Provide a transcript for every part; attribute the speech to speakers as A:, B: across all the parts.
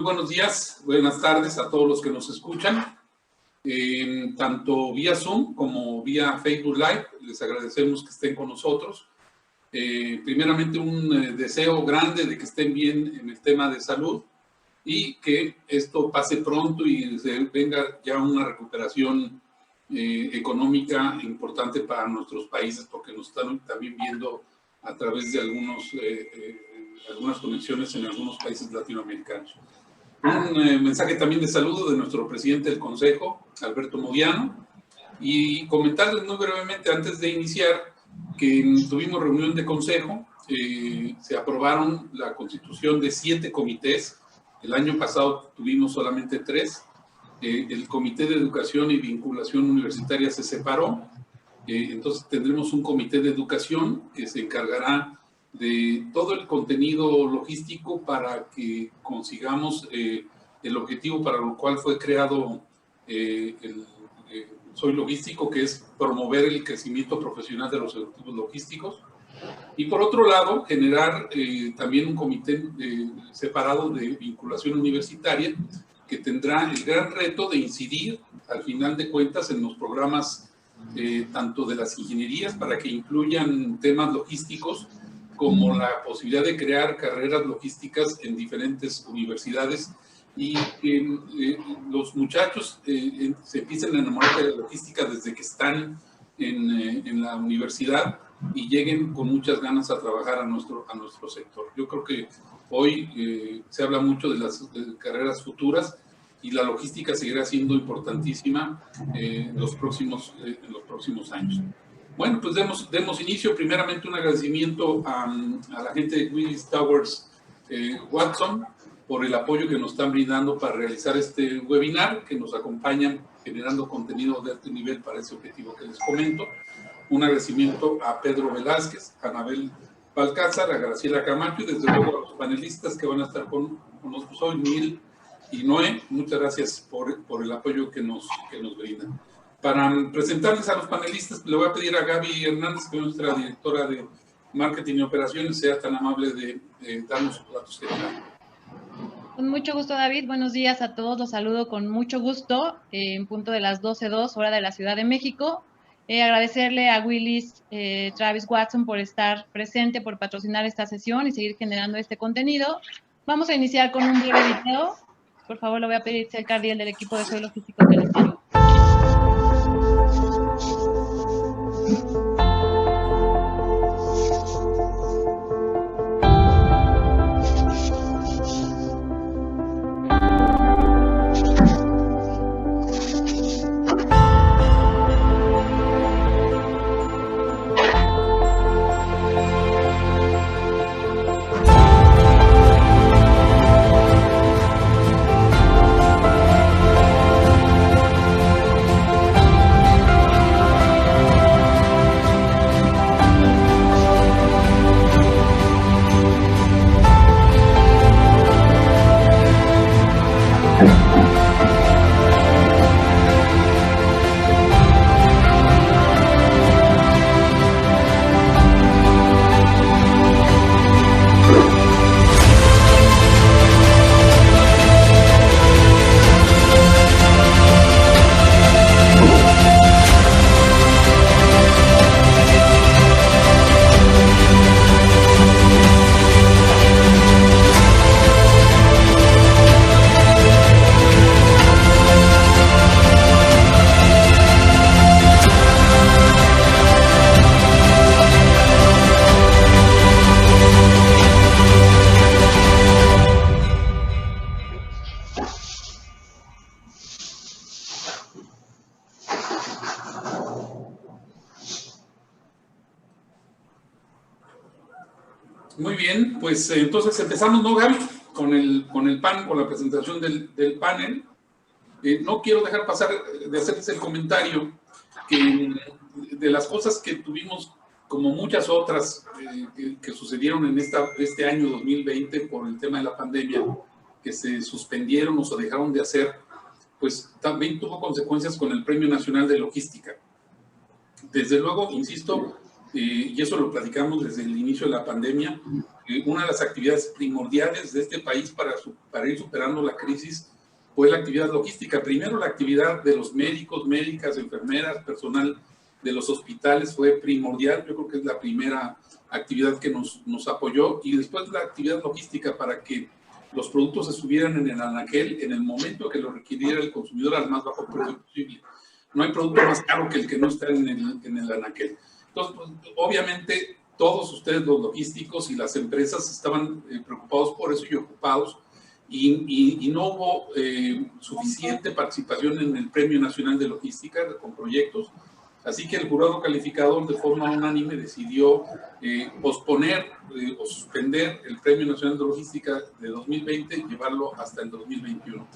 A: Buenos días, buenas tardes a todos los que nos escuchan, tanto vía Zoom como vía Facebook Live. Les agradecemos que estén con nosotros. Primeramente, un deseo grande de que estén bien en el tema de salud y que esto pase pronto y se venga ya una recuperación económica importante para nuestros países, porque nos están también viendo a través de algunas conexiones en algunos países latinoamericanos. Un mensaje también de saludo de nuestro presidente del Consejo, Alberto Moyano, y comentarles muy brevemente antes de iniciar que tuvimos reunión de Consejo, se aprobaron la constitución de 7 comités. El año pasado tuvimos solamente 3. El Comité de Educación y Vinculación Universitaria se separó, entonces tendremos un comité de educación que se encargará de todo el contenido logístico para que consigamos el objetivo para lo cual fue creado Soy Logístico, que es promover el crecimiento profesional de los ejecutivos logísticos. Y por otro lado, generar también un comité separado de vinculación universitaria que tendrá el gran reto de incidir, al final de cuentas, en los programas tanto de las ingenierías para que incluyan temas logísticos, como la posibilidad de crear carreras logísticas en diferentes universidades y los muchachos se empiecen a enamorar de la logística desde que están en la universidad y lleguen con muchas ganas a trabajar a nuestro sector. Yo creo que hoy se habla mucho de las carreras futuras y la logística seguirá siendo importantísima en los próximos años. Bueno, pues demos inicio. Primeramente, un agradecimiento a la gente de Willis Towers Watson por el apoyo que nos están brindando para realizar este webinar, que nos acompañan generando contenido de alto nivel para ese objetivo que les comento. Un agradecimiento a Pedro Velázquez, a Anabel Balcázar, a Graciela Camacho y desde luego a los panelistas que van a estar con nosotros hoy, Mil y Noé. Muchas gracias por el apoyo que nos brindan. Para presentarles a los panelistas, le voy a pedir a Gaby Hernández, que es nuestra directora de Marketing y Operaciones, sea tan amable de darnos sus datos generales.
B: Con mucho gusto, David. Buenos días a todos. Los saludo con mucho gusto en punto de las 12:02 hora de la Ciudad de México. Agradecerle a Willis Travis Watson por estar presente, por patrocinar esta sesión y seguir generando este contenido. Vamos a iniciar con un breve video. Por favor, le voy a pedir a Cardiel del equipo de Soy Logístico que les ayude.
A: Muy bien, pues entonces empezamos, ¿no, Gaby? Con la presentación del panel. No quiero dejar pasar de hacerles el comentario que de las cosas que tuvimos, como muchas otras que sucedieron en este año 2020 por el tema de la pandemia, que se suspendieron o se dejaron de hacer, pues también tuvo consecuencias con el Premio Nacional de Logística. Desde luego, insisto, y eso lo platicamos desde el inicio de la pandemia, una de las actividades primordiales de este país para ir superando la crisis fue la actividad logística. Primero la actividad de los médicos, médicas, enfermeras, personal de los hospitales fue primordial. Yo creo que es la primera actividad que nos apoyó, y después la actividad logística para que los productos se subieran en el anaquel en el momento que lo requiriera el consumidor al más bajo precio posible. No hay producto más caro que el que no está en el anaquel. Entonces, pues, obviamente, todos ustedes, los logísticos y las empresas, estaban preocupados por eso y ocupados, y no hubo suficiente participación en el Premio Nacional de Logística con proyectos. Así que el jurado calificador de forma unánime decidió posponer o suspender el Premio Nacional de Logística de 2020 y llevarlo hasta el 2021.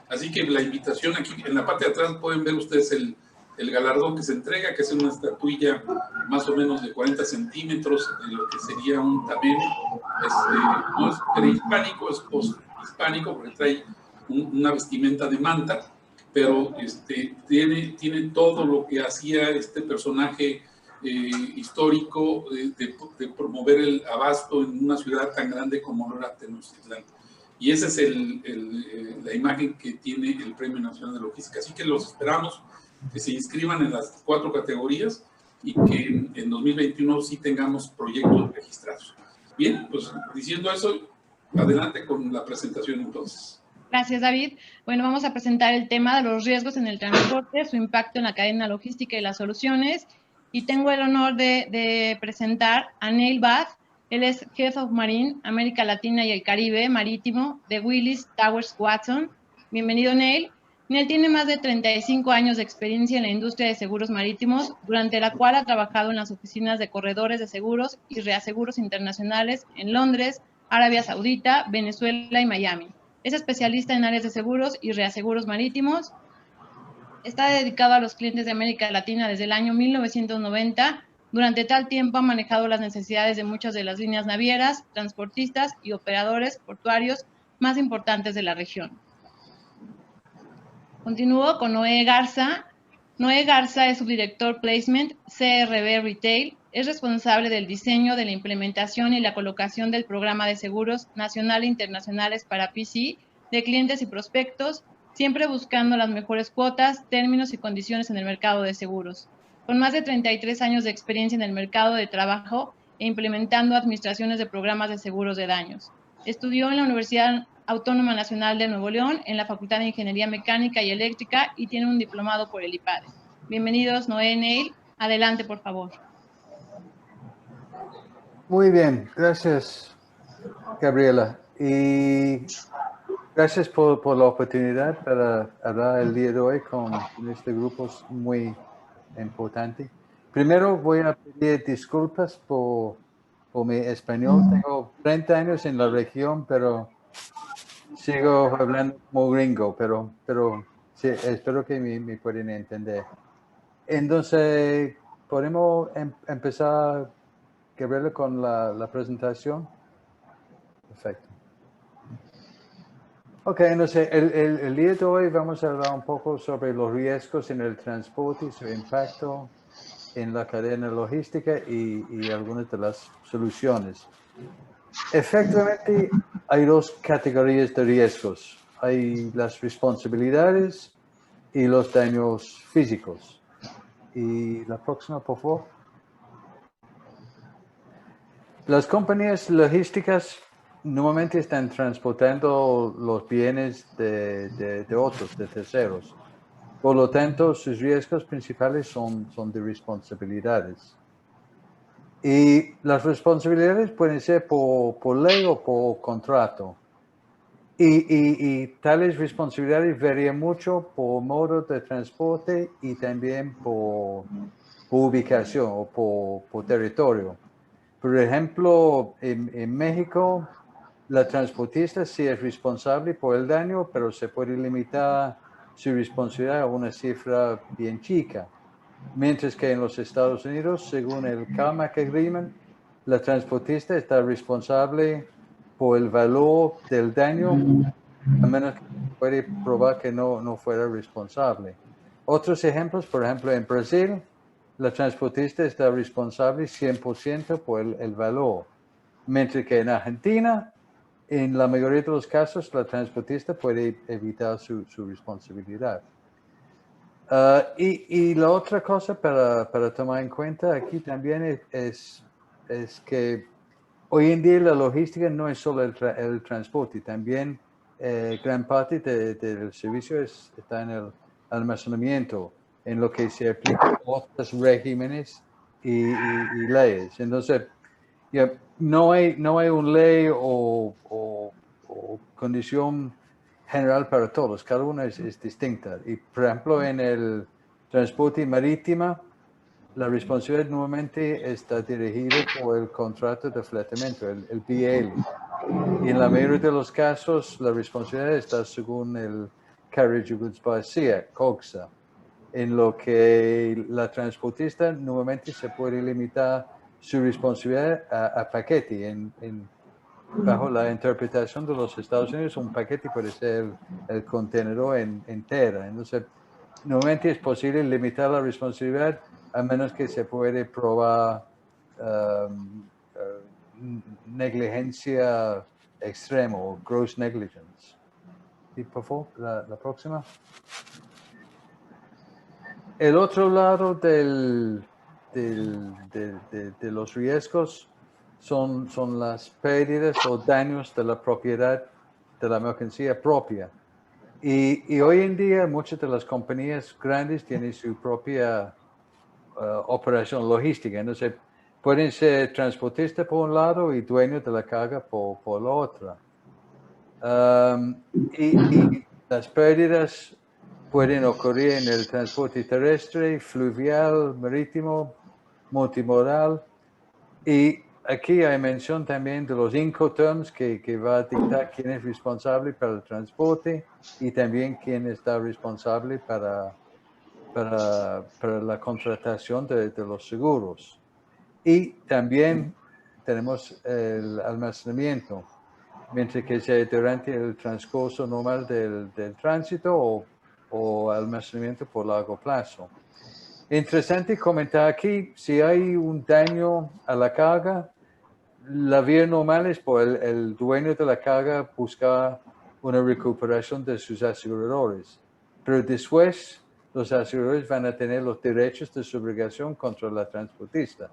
A: Así que la invitación aquí, en la parte de atrás pueden ver ustedes el galardón que se entrega, que es una estatuilla más o menos de 40 centímetros, de lo que sería un tamén. No es prehispánico, es posthispánico, porque trae una vestimenta de manta, pero tiene todo lo que hacía este personaje histórico de promover el abasto en una ciudad tan grande como lo era Tenochtitlán. Y esa es la imagen que tiene el Premio Nacional de Logística. Así que los esperamos que se inscriban en las 4 categorías y que en 2021 sí tengamos proyectos registrados. Bien, pues diciendo eso, adelante con la presentación entonces.
B: Gracias, David. Bueno, vamos a presentar el tema de los riesgos en el transporte, su impacto en la cadena logística y las soluciones. Y tengo el honor de presentar a Neil Bath. Él es Head of Marine, América Latina y el Caribe Marítimo de Willis Towers Watson. Bienvenido, Neil. Neil tiene más de 35 años de experiencia en la industria de seguros marítimos, durante la cual ha trabajado en las oficinas de corredores de seguros y reaseguros internacionales en Londres, Arabia Saudita, Venezuela y Miami. Es especialista en áreas de seguros y reaseguros marítimos. Está dedicado a los clientes de América Latina desde el año 1990. Durante tal tiempo ha manejado las necesidades de muchas de las líneas navieras, transportistas y operadores portuarios más importantes de la región. Continúo con Noé Garza. Noé Garza es subdirector Placement CRB Retail. Es responsable del diseño, de la implementación y la colocación del programa de seguros nacional e internacionales para PC de clientes y prospectos, siempre buscando las mejores cuotas, términos y condiciones en el mercado de seguros. Con más de 33 años de experiencia en el mercado de trabajo e implementando administraciones de programas de seguros de daños. Estudió en la Universidad Autónoma Nacional de Nuevo León, en la Facultad de Ingeniería Mecánica y Eléctrica, y tiene un diplomado por el IPADE. Bienvenidos, Noé, Neil. Adelante, por favor.
C: Muy bien, gracias, Gabriela. Y gracias por la oportunidad para hablar el día de hoy con este grupo muy importante. Primero voy a pedir disculpas por mi español. Tengo 30 años en la región, pero sigo hablando como gringo, pero sí, espero que me pueden entender. Entonces, ¿podemos empezar, Gabriela, con la presentación? Perfecto. Ok, entonces el día de hoy vamos a hablar un poco sobre los riesgos en el transporte y su impacto en la cadena logística y algunas de las soluciones. Efectivamente, hay 2 categorías de riesgos. Hay las responsabilidades y los daños físicos. Y la próxima, por favor. Las compañías logísticas normalmente están transportando los bienes de otros, de terceros. Por lo tanto, sus riesgos principales son de responsabilidades. Y las responsabilidades pueden ser por ley o por contrato. Y tales responsabilidades varían mucho por modo de transporte y también por ubicación o por territorio. Por ejemplo, en México, la transportista sí es responsable por el daño, pero se puede limitar su responsabilidad a una cifra bien chica. Mientras que en los Estados Unidos, según el CARMAC Agreement, la transportista está responsable por el valor del daño, a menos que puede probar que no fuera responsable. Otros ejemplos, por ejemplo, en Brasil, la transportista está responsable 100% por el valor, mientras que en Argentina, en la mayoría de los casos, la transportista puede evitar su responsabilidad. Y la otra cosa para tomar en cuenta aquí también es que hoy en día la logística no es solo el transporte, también gran parte del servicio está en el almacenamiento, en lo que se aplica otros regímenes y leyes. Entonces, no hay una ley o condición general para todos, cada una es distinta. Y, por ejemplo, en el transporte marítimo, la responsabilidad nuevamente está dirigida por el contrato de fletamento, el BL. Y en la mayoría de los casos, la responsabilidad está según el Carriage of Goods by Sea, COGSA, en lo que la transportista nuevamente se puede limitar su responsabilidad a paquete. Bajo la interpretación de los Estados Unidos, un paquete puede ser el contenedor entero. Entonces, nuevamente es posible limitar la responsabilidad a menos que se puede probar negligencia extrema o gross negligence. Y por favor, la próxima. El otro lado de los riesgos son las pérdidas o daños de la propiedad de la mercancía propia. Y hoy en día muchas de las compañías grandes tienen su propia operación logística. Entonces, pueden ser transportistas por un lado y dueños de la carga por la otra. Y las pérdidas pueden ocurrir en el transporte terrestre, fluvial, marítimo, multimodal. Y aquí hay mención también de los Incoterms que va a dictar quién es responsable para el transporte y también quién está responsable para la contratación de los seguros. Y también tenemos el almacenamiento, mientras que sea durante el transcurso normal del tránsito o almacenamiento por largo plazo. Interesante comentar aquí, si hay un daño a la carga, la vía normal es por el dueño de la carga buscar una recuperación de sus aseguradores. Pero después, los aseguradores van a tener los derechos de subrogación contra la transportista.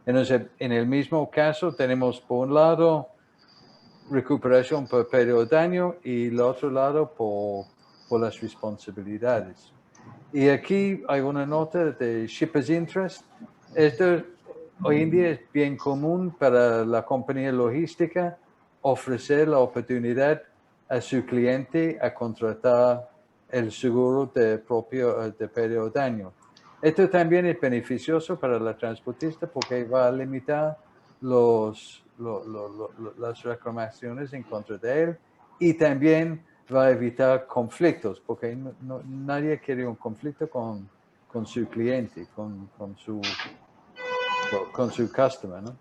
C: Entonces, en el mismo caso, tenemos por un lado recuperación por pérdida o daño y el otro lado por las responsabilidades. Y aquí hay una nota de Shippers Interest. Esto hoy en día es bien común para la compañía logística ofrecer la oportunidad a su cliente a contratar el seguro de pérdida o daño. Esto también es beneficioso para la transportista porque va a limitar las reclamaciones en contra de él y también va a evitar conflictos, porque nadie quiere un conflicto con su cliente, con su customer, ¿no?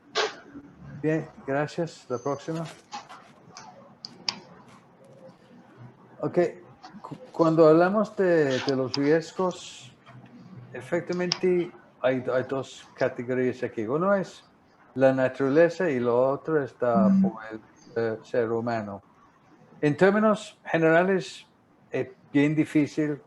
C: Bien, gracias. La próxima. Ok, cuando hablamos de los riesgos, efectivamente hay dos categorías aquí. Uno es la naturaleza y lo otro está por el ser humano. En términos generales, es bien difícil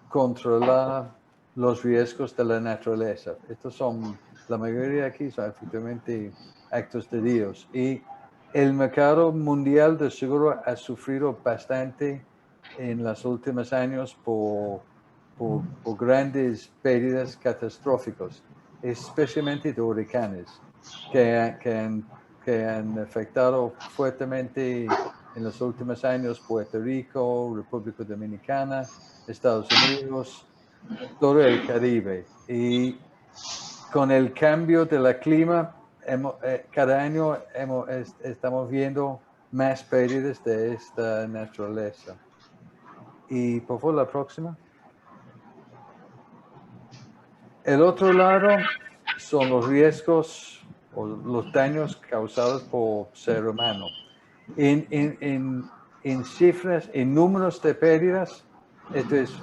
C: controlar los riesgos de la naturaleza. Estos son, la mayoría de aquí son efectivamente actos de Dios. Y el mercado mundial de seguro ha sufrido bastante en los últimos años por grandes pérdidas catastróficas, especialmente de huracanes, que han afectado fuertemente en los últimos años Puerto Rico, República Dominicana, Estados Unidos, todo el Caribe. Y con el cambio del clima, cada año estamos viendo más pérdidas de esta naturaleza. Y por favor, la próxima. El otro lado son los riesgos o los daños causados por ser humano. En cifras, en números de pérdidas, esto es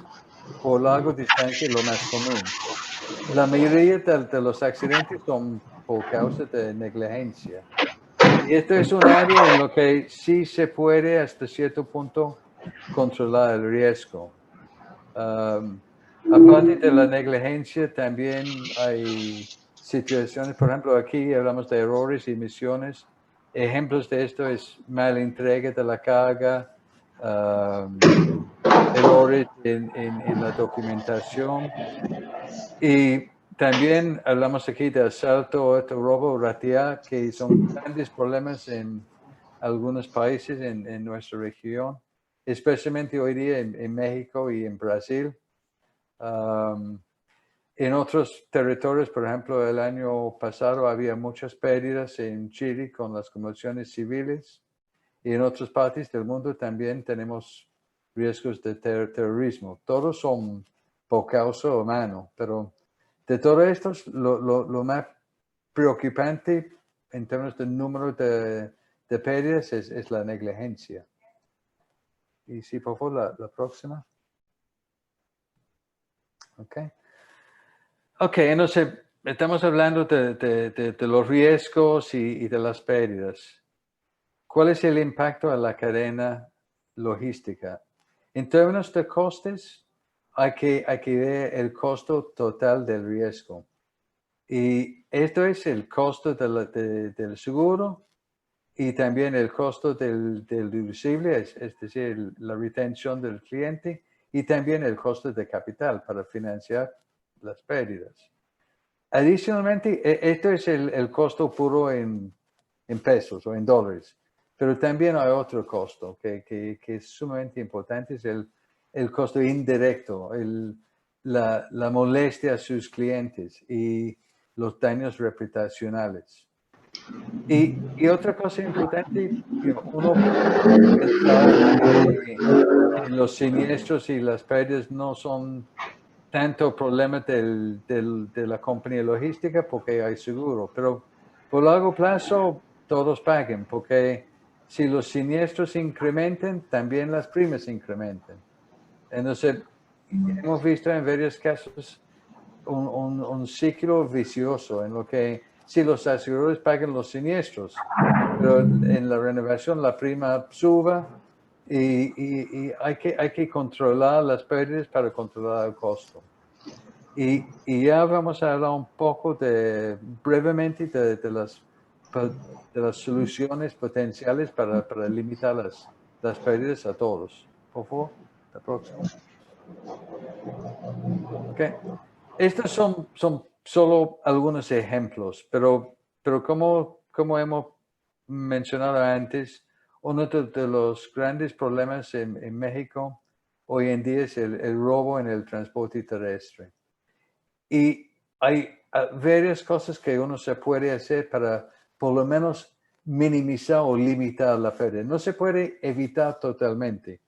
C: por larga distancia lo más común. la mayoría de los accidentes son por causa de negligencia. Y esto es un área en lo que sí se puede hasta cierto punto controlar el riesgo. Aparte de la negligencia, también hay situaciones, por ejemplo, aquí hablamos de errores y emisiones. Ejemplos de esto es mal entrega de la carga, errores en la documentación. Y también hablamos aquí de asalto, robo, ratear, que son grandes problemas en algunos países en nuestra región, especialmente hoy día en México y en Brasil. En otros territorios, por ejemplo, el año pasado había muchas pérdidas en Chile con las conmociones civiles y en otras partes del mundo también tenemos riesgos de terrorismo. Todos son por causa humana, pero de todo esto, lo más preocupante en términos del número de pérdidas es la negligencia. Y sí, por favor, la próxima. Ok, entonces estamos hablando de los riesgos y de las pérdidas. ¿Cuál es el impacto a la cadena logística? En términos de costes, hay que ver el costo total del riesgo. Y esto es el costo del seguro y también el costo del deducible, es decir, la retención del cliente, y también el costo de capital para financiar las pérdidas. Adicionalmente, esto es el costo puro en pesos o en dólares, pero también hay otro costo que es sumamente importante, es el costo indirecto, la molestia a sus clientes y los daños reputacionales. Y otra cosa importante, uno puede pensar que los siniestros y las pérdidas no son tanto problema de la compañía logística porque hay seguro, pero por largo plazo todos paguen porque si los siniestros incrementan, también las primas incrementan. Entonces, hemos visto en varios casos un ciclo vicioso en lo que si los aseguradores pagan los siniestros, pero en la renovación la prima suba y hay que controlar las pérdidas para controlar el costo. Y ya vamos a hablar un poco brevemente de las soluciones potenciales para limitar las pérdidas a todos. Por favor, la próxima. Okay. Estos son solo algunos ejemplos, pero como hemos mencionado antes, uno de los grandes problemas en México hoy en día es el robo en el transporte terrestre. Y hay varias cosas que uno se puede hacer para por lo menos minimizar o limitar la pérdida. No se puede evitar totalmente.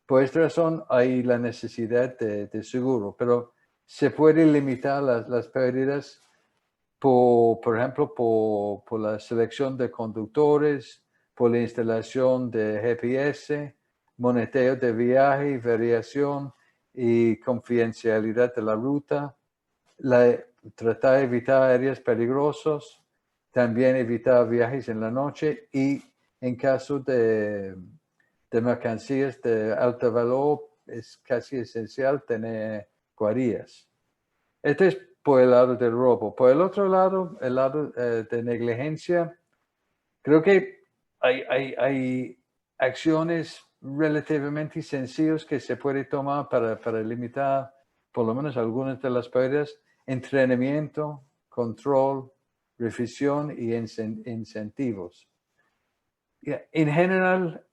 C: Por esta razón hay la necesidad de seguro, pero se puede limitar las pérdidas por ejemplo, por la selección de conductores, por la instalación de GPS, moneteo de viaje, variación y confidencialidad de la ruta, tratar de evitar áreas peligrosas, también evitar viajes en la noche y en caso de mercancías de alto valor es casi esencial tener cuadrillas. Este es por el lado del robo. Por el otro lado, el lado de negligencia, creo que hay acciones relativamente sencillas que se puede tomar para limitar por lo menos algunas de las pérdidas: entrenamiento, control, revisión y incentivos. En general,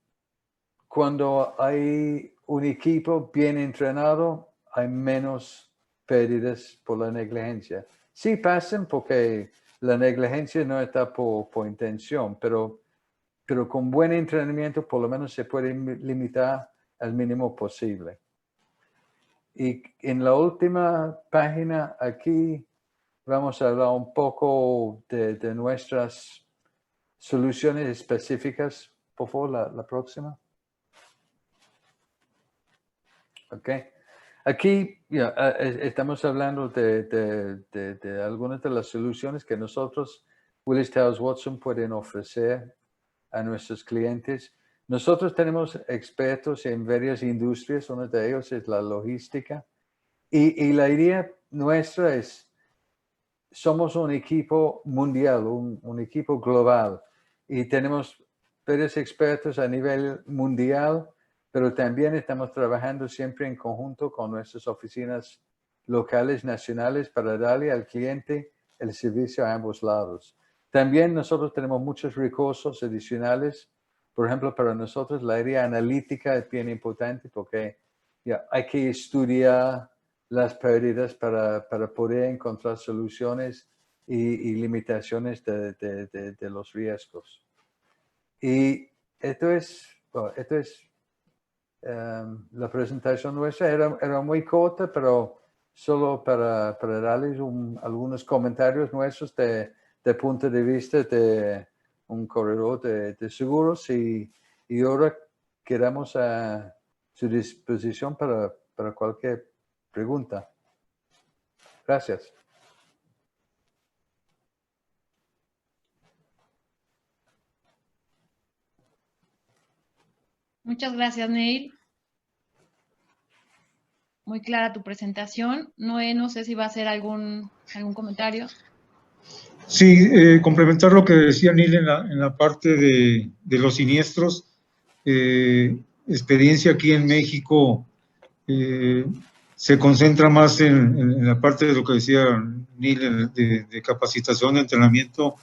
C: cuando hay un equipo bien entrenado, hay menos pérdidas por la negligencia. Sí pasan porque la negligencia no está por intención, pero con buen entrenamiento por lo menos se puede limitar al mínimo posible. Y en la última página aquí vamos a hablar un poco de nuestras soluciones específicas. Por favor, la próxima. Ok. Aquí estamos hablando de algunas de las soluciones que nosotros, Willis Towers Watson, pueden ofrecer a nuestros clientes. Nosotros tenemos expertos en varias industrias, uno de ellos es la logística. Y la idea nuestra es, somos un equipo mundial, un equipo global, y tenemos varios expertos a nivel mundial, pero también estamos trabajando siempre en conjunto con nuestras oficinas locales, nacionales, para darle al cliente el servicio a ambos lados. También nosotros tenemos muchos recursos adicionales. Por ejemplo, para nosotros la área analítica es bien importante porque hay que estudiar las pérdidas para poder encontrar soluciones y limitaciones de los riesgos. Y esto es la presentación nuestra. Era muy corta, pero solo para darles algunos comentarios nuestros de punto de vista de un corredor de seguros y ahora quedamos a su disposición para cualquier pregunta. Gracias.
B: Muchas gracias, Neil. Muy clara tu presentación. Noé, no sé si va a hacer algún comentario.
D: Sí, complementar lo que decía Neil en la parte de los siniestros. Experiencia aquí en México se concentra más en la parte de lo que decía Neil, de capacitación, de entrenamiento.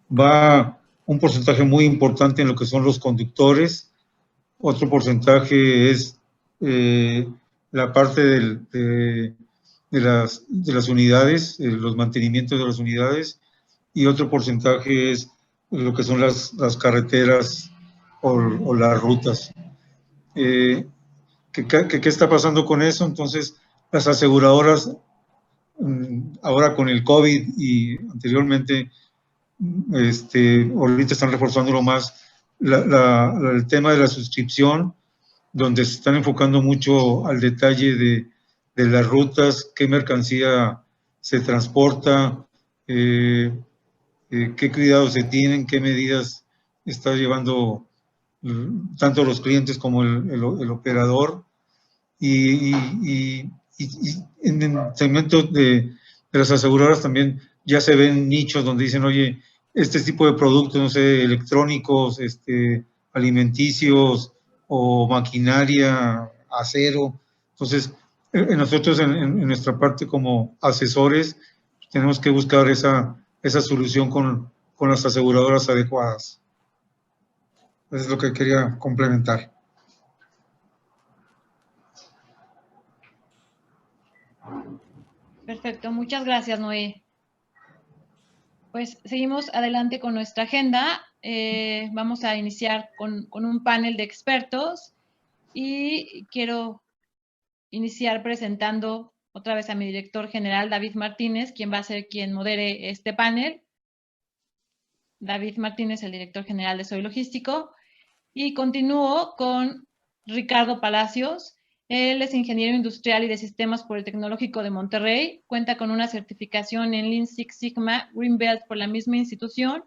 D: Va un porcentaje muy importante en lo que son los conductores. Otro porcentaje es la parte de las unidades, los mantenimientos de las unidades, y otro porcentaje es lo que son las carreteras o las rutas. ¿Qué está pasando con eso? Entonces, las aseguradoras, ahora con el COVID y anteriormente, ahorita están reforzándolo más, el tema de la suscripción, donde se están enfocando mucho al detalle de las rutas, qué mercancía se transporta, qué cuidados se tienen, qué medidas está llevando tanto los clientes como el operador. Y en el segmento de las aseguradoras también ya se ven nichos donde dicen, oye, este tipo de productos, no sé, electrónicos, alimenticios o maquinaria, acero. Entonces, nosotros en nuestra parte como asesores tenemos que buscar esa solución con las aseguradoras adecuadas. Eso es lo que quería complementar.
B: Perfecto, muchas gracias, Noé. Pues seguimos adelante con nuestra agenda. Vamos a iniciar con un panel de expertos y quiero iniciar presentando otra vez a mi director general, David Martínez, quien va a ser quien modere este panel. David Martínez, el director general de Soy Logístico. Y continúo con Ricardo Palacios. Él es ingeniero industrial y de sistemas por el Tecnológico de Monterrey. Cuenta con una certificación en Lean Six Sigma Green Belt por la misma institución.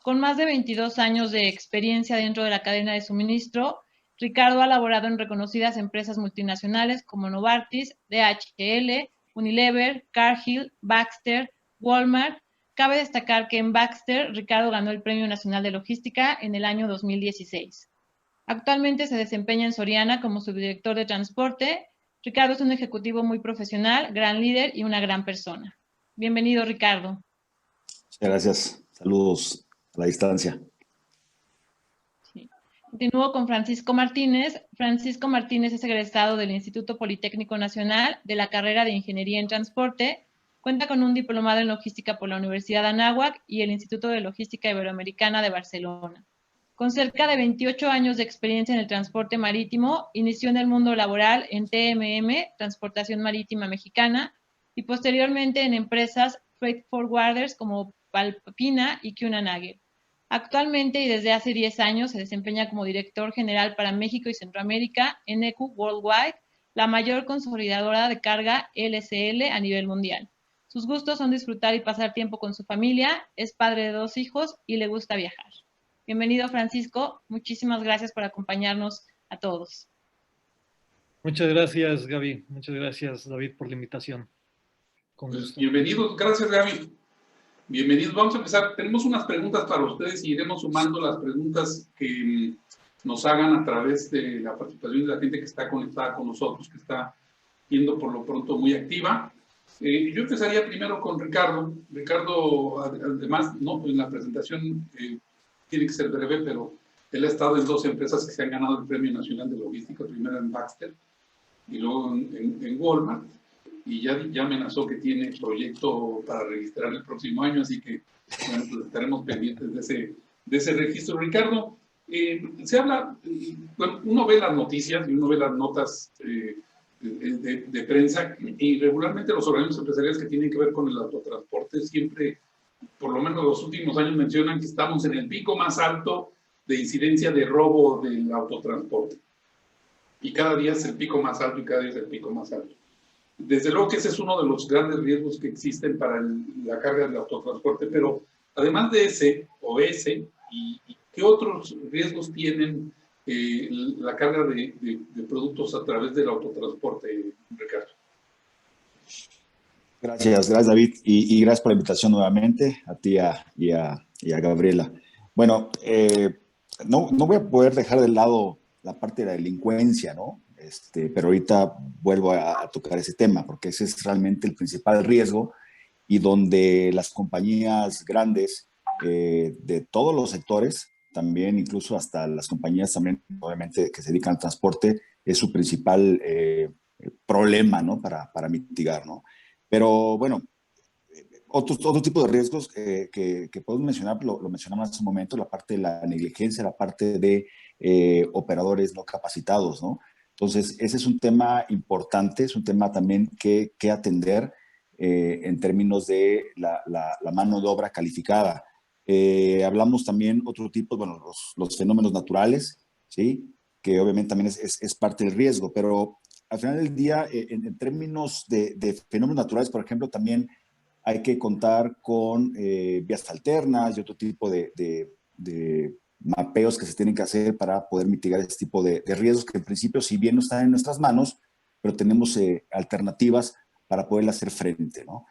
B: Con más de 22 años de experiencia dentro de la cadena de suministro, Ricardo ha laborado en reconocidas empresas multinacionales como Novartis, DHL, Unilever, Cargill, Baxter, Walmart. Cabe destacar que en Baxter, Ricardo ganó el Premio Nacional de Logística en el año 2016. Actualmente se desempeña en Soriana como subdirector de transporte. Ricardo es un ejecutivo muy profesional, gran líder y una gran persona. Bienvenido, Ricardo.
E: Muchas gracias. Saludos a la distancia.
B: Sí. Continúo con Francisco Martínez. Francisco Martínez es egresado del Instituto Politécnico Nacional de la carrera de Ingeniería en Transporte. Cuenta con un diplomado en logística por la Universidad de Anáhuac y el Instituto de Logística Iberoamericana de Barcelona. Con cerca de 28 años de experiencia en el transporte marítimo, inició en el mundo laboral en TMM, Transportación Marítima Mexicana, y posteriormente en empresas freight forwarders como Palpina y Cunanager. Actualmente y desde hace 10 años se desempeña como director general para México y Centroamérica en ECU Worldwide, la mayor consolidadora de carga LCL a nivel mundial. Sus gustos son disfrutar y pasar tiempo con su familia, es padre de 2 hijos y le gusta viajar. Bienvenido, Francisco. Muchísimas gracias por acompañarnos a todos.
F: Muchas gracias, Gaby. Muchas gracias, David, por la invitación. Con
A: Pues,
F: gusto.
A: bienvenidos, gracias, Gaby. Bienvenidos. Vamos a empezar. Tenemos unas preguntas para ustedes y iremos sumando las preguntas que nos hagan a través de la participación de la gente que está conectada con nosotros, que está siendo por lo pronto muy activa. Yo empezaría primero con Ricardo. Ricardo, además, no, en la presentación tiene que ser breve, pero él ha estado en 2 empresas que se han ganado el Premio Nacional de Logística, primero en Baxter y luego en Walmart, y ya amenazó que tiene proyecto para registrar el próximo año, así que bueno, pues estaremos pendientes de ese registro. Ricardo, se habla, bueno, uno ve las noticias y uno ve las notas de prensa, y regularmente los organismos empresariales que tienen que ver con el autotransporte siempre, por lo menos los últimos años, mencionan que estamos en el pico más alto de incidencia de robo del autotransporte. Y cada día es el pico más alto y cada día es el pico más alto. Desde luego que ese es uno de los grandes riesgos que existen para la carga del autotransporte, pero además de ese, ¿y qué otros riesgos tienen la carga de productos a través del autotransporte, Ricardo?
E: Gracias David, y gracias por la invitación nuevamente a ti y a Gabriela. Bueno, no voy a poder dejar de lado la parte de la delincuencia, ¿no? Pero ahorita vuelvo a tocar ese tema, porque ese es realmente el principal riesgo, y donde las compañías grandes de todos los sectores, también incluso hasta las compañías también, obviamente, que se dedican al transporte, es su principal problema, ¿no? Para mitigar, ¿no? Pero bueno, otro tipo de riesgos que podemos mencionar, lo mencionamos hace un momento, la parte de la negligencia, la parte de operadores no capacitados, ¿no? Entonces, ese es un tema importante, es un tema también que atender en términos de la mano de obra calificada. Hablamos también otro tipo, bueno, los fenómenos naturales, ¿sí? Que obviamente también es parte del riesgo, pero al final del día, en términos de fenómenos naturales, por ejemplo, también hay que contar con vías alternas y otro tipo de mapeos que se tienen que hacer para poder mitigar este tipo de riesgos que en principio, si bien no están en nuestras manos, pero tenemos alternativas para poder hacer frente, ¿no?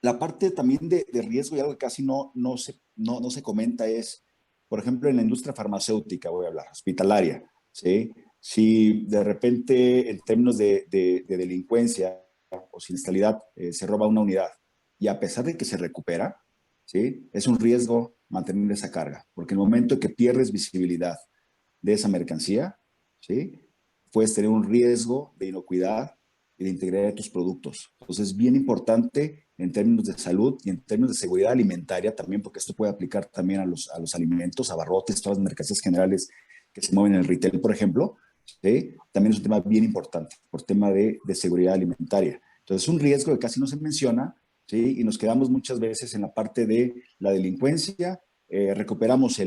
E: La parte también de riesgo, y algo que casi no se comenta, es, por ejemplo, en la industria farmacéutica, voy a hablar, hospitalaria, ¿sí? Si de repente, en términos de delincuencia o siniestralidad, se roba una unidad, y a pesar de que se recupera, ¿sí? Es un riesgo mantener esa carga, porque en el momento que pierdes visibilidad de esa mercancía, ¿sí? Puedes tener un riesgo de inocuidad y de integridad de tus productos. Entonces, es bien importante en términos de salud y en términos de seguridad alimentaria también, porque esto puede aplicar también a los alimentos, abarrotes, todas las mercancías generales que se mueven en el retail, por ejemplo, ¿sí? También es un tema bien importante por tema de seguridad alimentaria. Entonces, es un riesgo que casi no se menciona, ¿sí? Y nos quedamos muchas veces en la parte de la delincuencia, recuperamos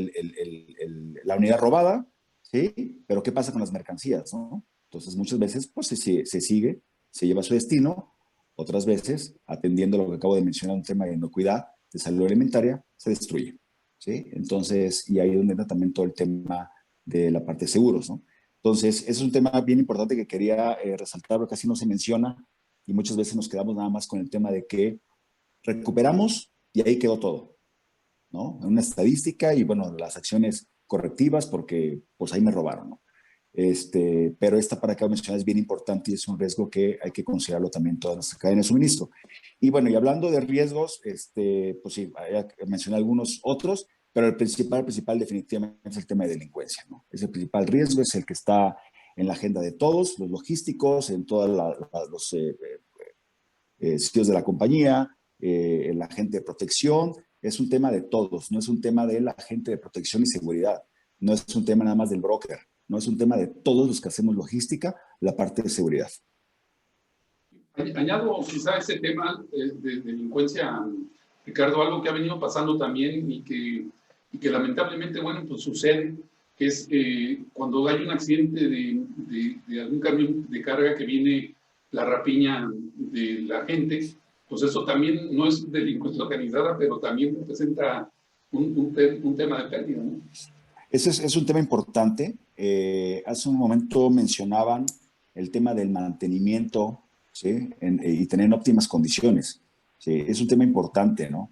E: la unidad robada, ¿sí? Pero ¿qué pasa con las mercancías, no? Entonces, muchas veces, pues, se sigue, se lleva a su destino. Otras veces, atendiendo a lo que acabo de mencionar, un tema de inocuidad, de salud alimentaria, se destruye, ¿sí? Entonces, y ahí es donde entra también todo el tema de la parte de seguros, ¿no? Entonces, ese es un tema bien importante que quería resaltar, porque casi no se menciona, y muchas veces nos quedamos nada más con el tema de que recuperamos y ahí quedó todo, ¿no? En una estadística y, bueno, las acciones correctivas porque, pues, ahí me robaron, ¿no? Pero esta para acá mencionar es bien importante y es un riesgo que hay que considerarlo también en toda nuestra cadena de suministro. Y bueno, y hablando de riesgos, pues sí, mencioné algunos otros, pero el principal definitivamente es el tema de delincuencia, ¿no? Es el principal riesgo, es el que está en la agenda de todos, los logísticos, en todos los sitios de la compañía, el agente de protección. Es un tema de todos, no es un tema del agente de protección y seguridad, no es un tema nada más del broker, no es un tema de todos los que hacemos logística, la parte de seguridad.
A: Añado quizá ese tema de delincuencia, Ricardo, algo que ha venido pasando también y que lamentablemente, bueno, pues sucede, es cuando hay un accidente de algún camión de carga que viene la rapiña de la gente, pues eso también no es delincuencia organizada, pero también representa un tema de pérdida, ¿no?
E: Ese es un tema importante. Hace un momento mencionaban el tema del mantenimiento, ¿sí? Y tener en óptimas condiciones. ¿Sí? Es un tema importante, ¿no?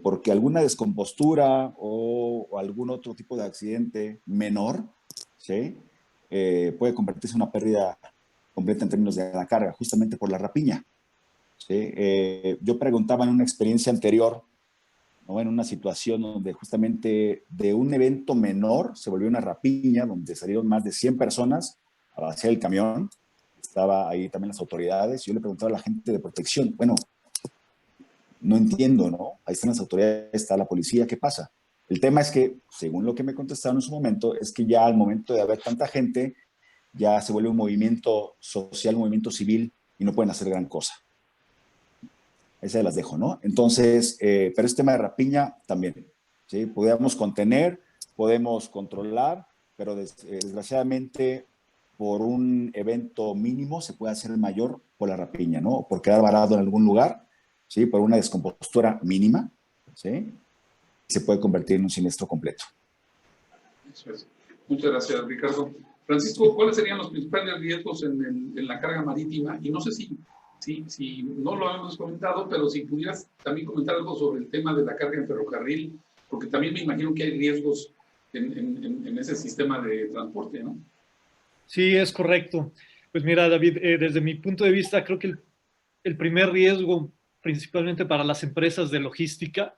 E: Porque alguna descompostura o algún otro tipo de accidente menor, ¿sí? Puede convertirse en una pérdida completa en términos de la carga, justamente por la rapiña. ¿Sí? Yo preguntaba en una experiencia anterior, ¿no? En una situación donde justamente de un evento menor se volvió una rapiña, donde salieron más de 100 personas a vaciar el camión. Estaba ahí también las autoridades. Yo le preguntaba a la gente de protección, bueno, no entiendo, ¿no? Ahí están las autoridades, está la policía, ¿qué pasa? El tema es que, según lo que me contestaron en su momento, es que ya al momento de haber tanta gente, ya se vuelve un movimiento social, un movimiento civil, y no pueden hacer gran cosa. Esas las dejo, ¿no? Entonces, pero este tema de rapiña también, ¿sí? Podemos contener, podemos controlar, pero desgraciadamente por un evento mínimo se puede hacer mayor por la rapiña, ¿no? Por quedar varado en algún lugar, ¿sí? Por una descompostura mínima, ¿sí? Se puede convertir en un siniestro completo.
A: Eso es. Muchas gracias, Ricardo. Francisco, ¿cuáles serían los principales riesgos en la carga marítima? Y no sé si no lo hemos comentado, pero si pudieras también comentar algo sobre el tema de la carga en ferrocarril, porque también me imagino que hay riesgos en ese sistema de transporte, ¿no?
F: Sí, es correcto. Pues mira, David, desde mi punto de vista, creo que el primer riesgo, principalmente para las empresas de logística,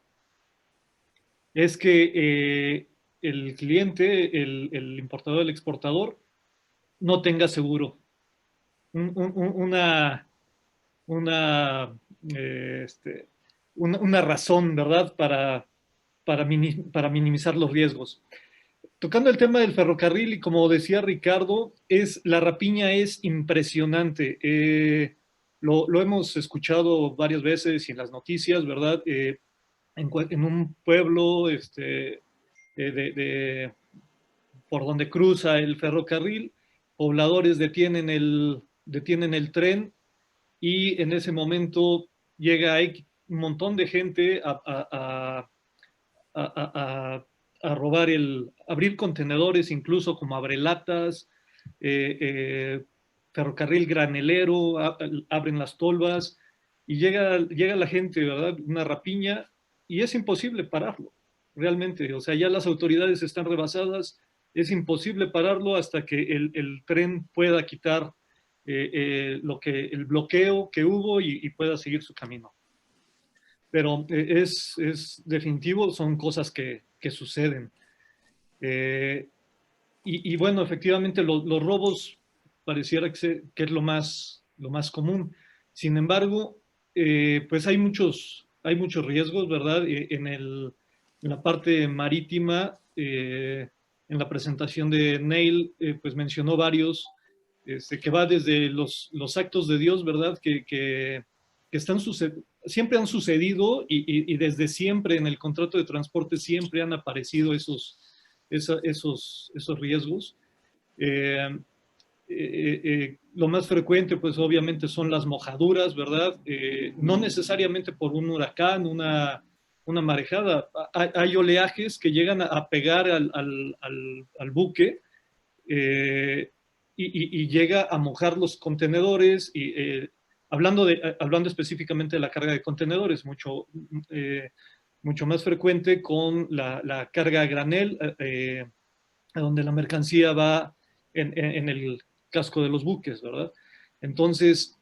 F: es que el cliente, el importador, el exportador, no tenga seguro. Una razón, ¿verdad?, para minimizar los riesgos. Tocando el tema del ferrocarril, y como decía Ricardo, la rapiña es impresionante. Lo hemos escuchado varias veces y en las noticias, ¿verdad? En un pueblo por donde cruza el ferrocarril, pobladores detienen el tren y en ese momento llega un montón de gente a robar abrir contenedores, incluso como abrelatas, ferrocarril granelero, abren las tolvas y llega la gente, ¿verdad? Una rapiña, y es imposible pararlo, realmente. O sea, ya las autoridades están rebasadas, es imposible pararlo hasta que el tren pueda quitar el bloqueo que hubo y pueda seguir su camino. Pero es definitivo, son cosas que suceden. Y bueno, efectivamente los robos pareciera que es lo más común. Sin embargo, pues hay muchos riesgos, ¿verdad? En la parte marítima, en la presentación de Neil, pues mencionó varios, que va desde los actos de Dios, ¿verdad? Que siempre han sucedido y desde siempre en el contrato de transporte siempre han aparecido esos riesgos. Lo más frecuente, pues obviamente son las mojaduras, ¿verdad? No necesariamente por un huracán, una marejada. Hay oleajes que llegan a pegar al buque y llega a mojar los contenedores. Hablando específicamente de la carga de contenedores, mucho más frecuente con la carga a granel, donde la mercancía va en el casco de los buques, ¿verdad? Entonces,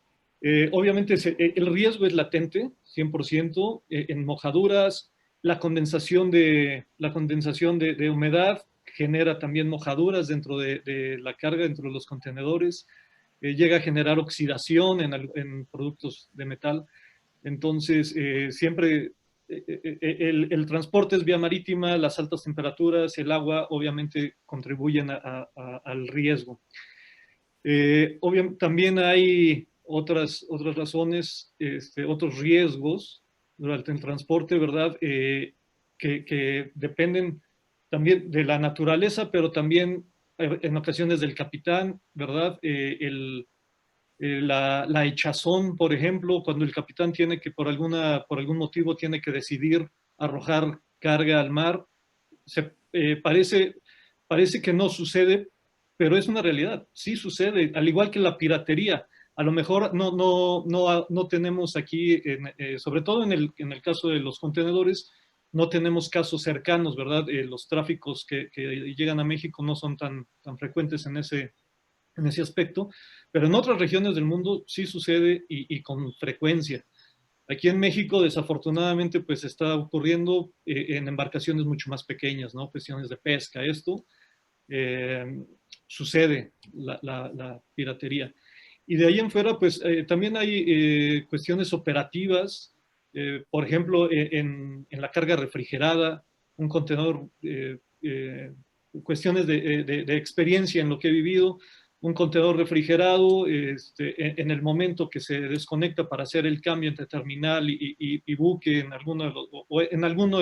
F: obviamente el riesgo es latente, 100%, en mojaduras. La condensación de humedad genera también mojaduras dentro de la carga, dentro de los contenedores. Llega a generar oxidación en productos de metal. Entonces, siempre el transporte es vía marítima, las altas temperaturas, el agua, obviamente contribuyen al riesgo. También hay otras razones, otros riesgos durante el transporte, ¿verdad? Que dependen también de la naturaleza, pero también en ocasiones del capitán, ¿verdad? La echazón, por ejemplo, cuando el capitán tiene que, por algún motivo, tiene que decidir arrojar carga al mar, parece que no sucede, pero es una realidad, sí sucede, al igual que la piratería. A lo mejor no tenemos aquí, sobre todo en el caso de los contenedores, no tenemos casos cercanos, ¿verdad? Los tráficos que llegan a México no son tan frecuentes en ese aspecto, pero en otras regiones del mundo sí sucede y con frecuencia. Aquí en México, desafortunadamente, pues está ocurriendo en embarcaciones mucho más pequeñas, ¿no? Cuestiones de pesca, esto. Sucede la piratería. Y de ahí en fuera, pues también hay cuestiones operativas, por ejemplo, en la carga refrigerada, un contenedor, cuestiones de experiencia en lo que he vivido, un contenedor refrigerado, en el momento que se desconecta para hacer el cambio entre terminal y buque, en alguno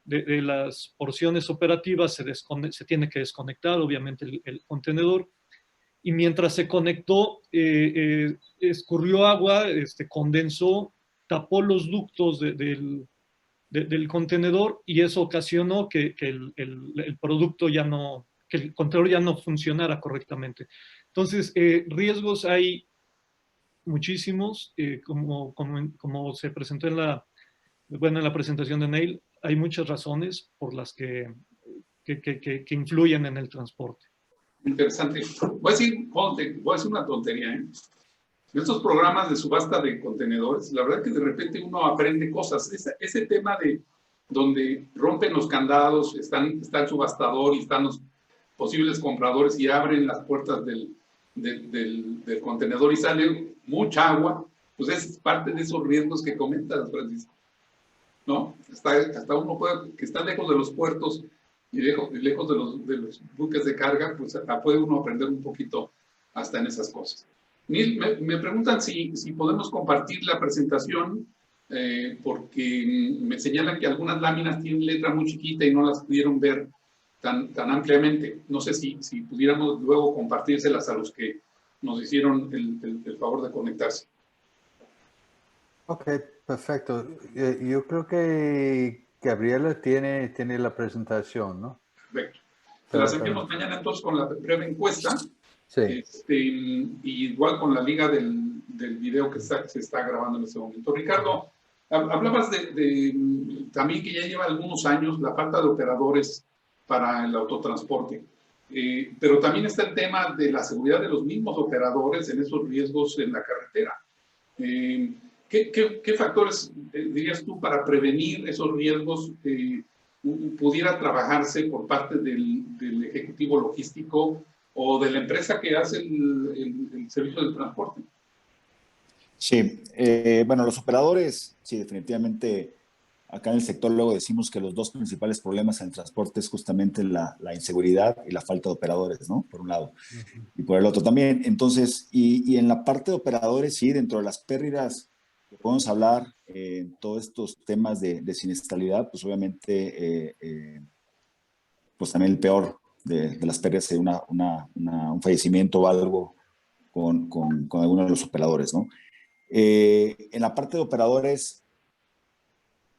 F: de las porciones operativas se tiene que desconectar, obviamente, el contenedor. Y mientras se conectó, escurrió agua, condensó, tapó los ductos del contenedor y eso ocasionó que el producto ya no, que el contenedor ya no funcionara correctamente. Entonces, riesgos hay muchísimos, como se presentó en la presentación de Neil, hay muchas razones por las que influyen en el transporte.
A: Interesante. Voy a decir una tontería, ¿eh? En estos programas de subasta de contenedores, la verdad que de repente uno aprende cosas. Ese tema de donde rompen los candados, está el subastador y están los posibles compradores y abren las puertas del contenedor y sale mucha agua, pues es parte de esos riesgos que comentas, Francisco, ¿no? Hasta uno que está lejos de los puertos y lejos de los buques de carga, pues puede uno aprender un poquito hasta en esas cosas. Neil, me preguntan si podemos compartir la presentación, porque me señalan que algunas láminas tienen letra muy chiquita y no las pudieron ver tan ampliamente. No sé si pudiéramos luego compartírselas a los que nos hicieron el favor de conectarse.
C: Ok, perfecto. Yo creo que Gabriela tiene la presentación, ¿no?
A: Perfecto. Te las enviamos mañana entonces con la breve encuesta.
C: Sí.
A: Y igual con la liga del video que se está grabando en este momento. Ricardo, hablabas también que ya lleva algunos años la falta de operadores para el autotransporte, pero también está el tema de la seguridad de los mismos operadores en esos riesgos en la carretera. ¿Qué factores dirías tú para prevenir esos riesgos pudiera trabajarse por parte del ejecutivo logístico o de la empresa que hace el servicio del transporte?
E: Sí, bueno, los operadores, sí, definitivamente, acá en el sector luego decimos que los dos principales problemas en el transporte es justamente la inseguridad y la falta de operadores, ¿no? Por un lado, y por el otro también. Entonces, y en la parte de operadores, sí, dentro de las pérdidas que podemos hablar, todos estos temas de siniestralidad, pues obviamente, pues también el peor de las pérdidas es un fallecimiento o algo con alguno de los operadores, ¿no? En la parte de operadores,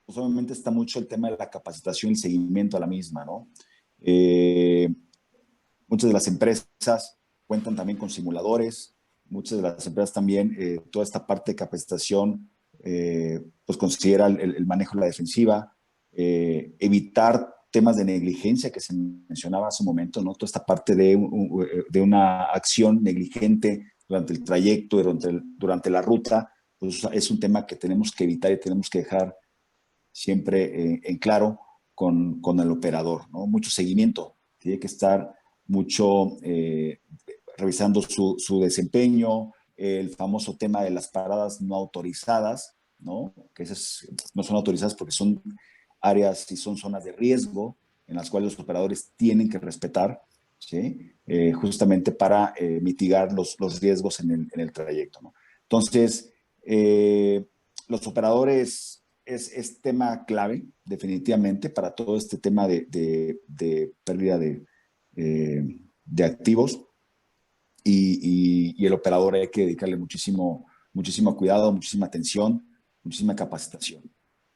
E: pues obviamente está mucho el tema de la capacitación y seguimiento a la misma, ¿no? Muchas de las empresas cuentan también con simuladores, muchas de las empresas también, toda esta parte de capacitación, pues considera el manejo de la defensiva, evitar temas de negligencia que se mencionaba hace un momento, ¿no? Toda esta parte de una acción negligente durante el trayecto, durante la ruta, pues es un tema que tenemos que evitar y tenemos que dejar siempre en claro con el operador, ¿no? Mucho seguimiento, tiene que estar mucho revisando su desempeño, el famoso tema de las paradas no autorizadas, ¿no? Que esas no son autorizadas porque son áreas y son zonas de riesgo en las cuales los operadores tienen que respetar, ¿sí? Justamente para mitigar los riesgos en el trayecto, ¿no? Entonces, los operadores es tema clave, definitivamente, para todo este tema de pérdida de activos y el operador hay que dedicarle muchísimo cuidado, muchísima atención, muchísima capacitación,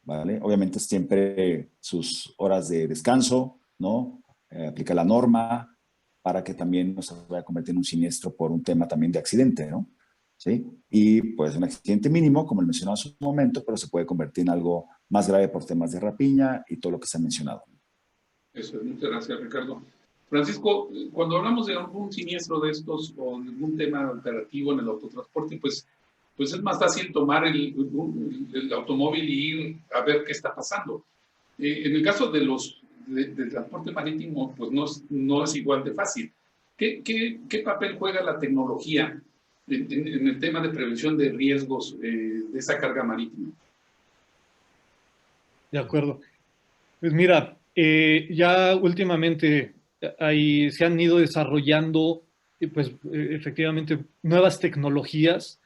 E: ¿vale? Obviamente siempre sus horas de descanso, ¿no? Aplica la norma para que también no se vaya a convertir en un siniestro por un tema también de accidente, ¿no? ¿Sí? Y pues un accidente mínimo, como lo mencionaba hace un momento, pero se puede convertir en algo más grave por temas de rapiña y todo lo que se ha mencionado.
A: Eso es, muchas gracias, Ricardo. Francisco, cuando hablamos de algún siniestro de estos o algún tema operativo en el autotransporte, pues es más fácil tomar el automóvil y ir a ver qué está pasando. En el caso del transporte marítimo, pues no es igual de fácil. ¿Qué papel juega la tecnología en el tema de prevención de riesgos de esa carga marítima?
F: De acuerdo. Pues mira, ya últimamente se han ido desarrollando, pues efectivamente, nuevas tecnologías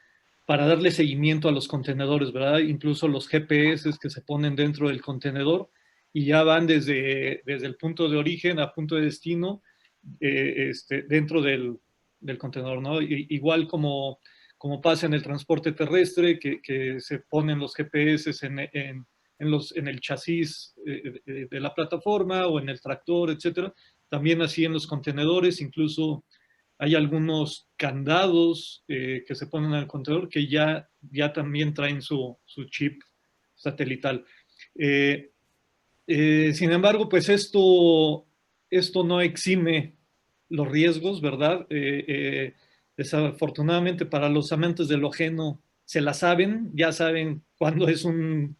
F: para darle seguimiento a los contenedores, ¿verdad? Incluso los GPS que se ponen dentro del contenedor y ya van desde el punto de origen a punto de destino dentro del contenedor, ¿no? Igual como pasa en el transporte terrestre, que se ponen los GPS en el chasis de la plataforma o en el tractor, etcétera. También así en los contenedores, incluso hay algunos candados que se ponen en el contenedor que ya también traen su chip satelital. Sin embargo, pues esto no exime los riesgos, ¿verdad? Desafortunadamente para los amantes de lo ajeno se la saben, ya saben cuándo es un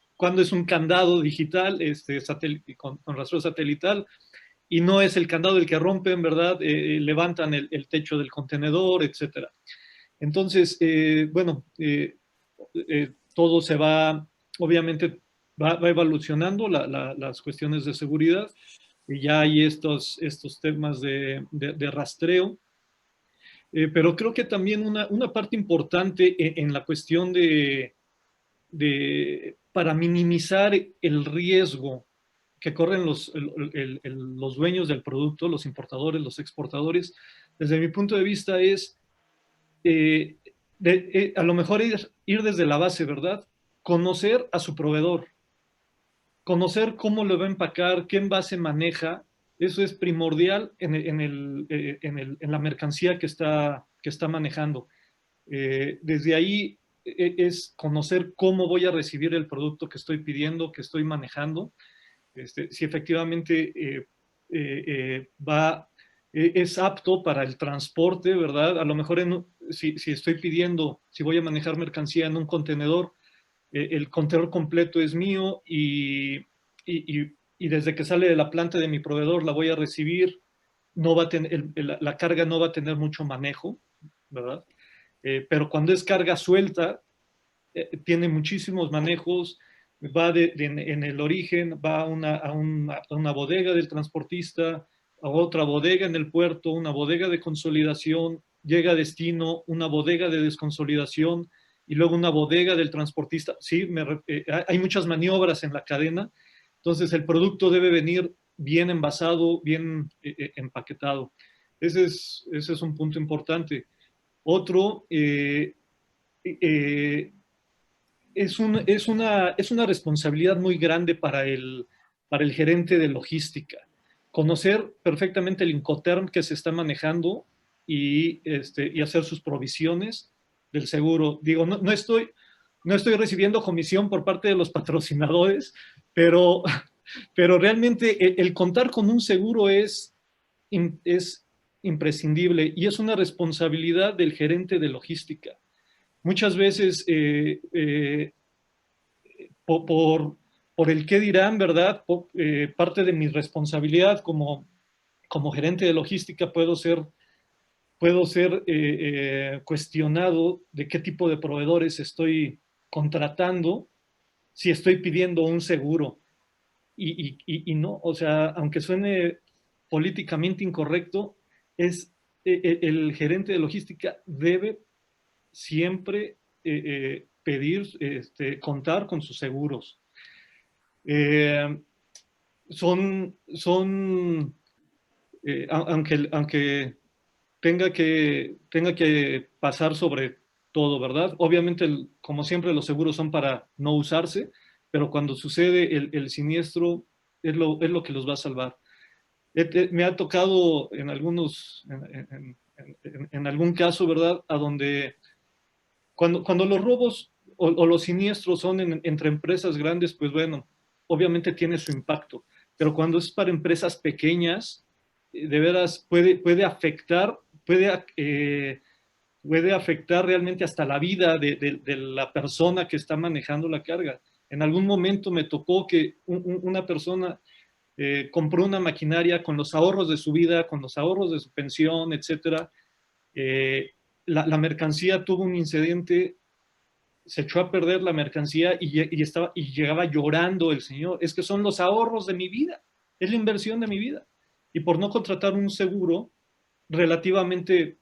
F: candado digital con rastreo satelital y no es el candado el que rompen, ¿verdad? Levantan el techo del contenedor, etcétera. Entonces, bueno, todo se va, obviamente, va evolucionando las cuestiones de seguridad y ya hay estos temas de rastreo. Pero creo que también una parte importante en la cuestión para minimizar el riesgo que corren los dueños del producto, los importadores, los exportadores, desde mi punto de vista es a lo mejor ir desde la base, ¿verdad? Conocer a su proveedor, conocer cómo lo va a empacar, qué envase maneja, eso es primordial en la mercancía que está manejando. Desde ahí es conocer cómo voy a recibir el producto que estoy pidiendo, que estoy manejando, si efectivamente es apto para el transporte, ¿verdad? A lo mejor si estoy pidiendo, si voy a manejar mercancía en un contenedor, el contenedor completo es mío y desde que sale de la planta de mi proveedor la voy a recibir, no va a tener, la carga no va a tener mucho manejo, ¿verdad? Pero cuando es carga suelta, tiene muchísimos manejos, va en el origen, va a una bodega del transportista, a otra bodega en el puerto, una bodega de consolidación, llega a destino, una bodega de desconsolidación y luego una bodega del transportista. Sí, hay muchas maniobras en la cadena, entonces el producto debe venir bien envasado, bien empaquetado. Ese es un punto importante. Otro, es una responsabilidad muy grande para el gerente de logística. Conocer perfectamente el Incoterm que se está manejando y hacer sus provisiones del seguro. Digo, no estoy recibiendo comisión por parte de los patrocinadores, pero realmente el contar con un seguro es imprescindible y es una responsabilidad del gerente de logística. Muchas veces por el qué dirán, ¿verdad? Parte de mi responsabilidad como gerente de logística puedo ser cuestionado de qué tipo de proveedores estoy contratando si estoy pidiendo un seguro. Y no, o sea, aunque suene políticamente incorrecto, el gerente de logística debe siempre pedir, contar con sus seguros. Aunque tenga que pasar sobre todo, ¿verdad? Obviamente, como siempre, los seguros son para no usarse, pero cuando sucede el siniestro es lo que los va a salvar. Me ha tocado en algún caso, ¿verdad? A donde cuando los robos o los siniestros son entre empresas grandes, pues bueno, obviamente tiene su impacto, pero cuando es para empresas pequeñas, de veras puede afectar realmente hasta la vida de la persona que está manejando la carga. En algún momento me tocó que una persona compró una maquinaria con los ahorros de su vida, con los ahorros de su pensión, etcétera. La mercancía tuvo un incidente, se echó a perder la mercancía y llegaba llorando el señor. Es que son los ahorros de mi vida, es la inversión de mi vida. Y por no contratar un seguro relativamente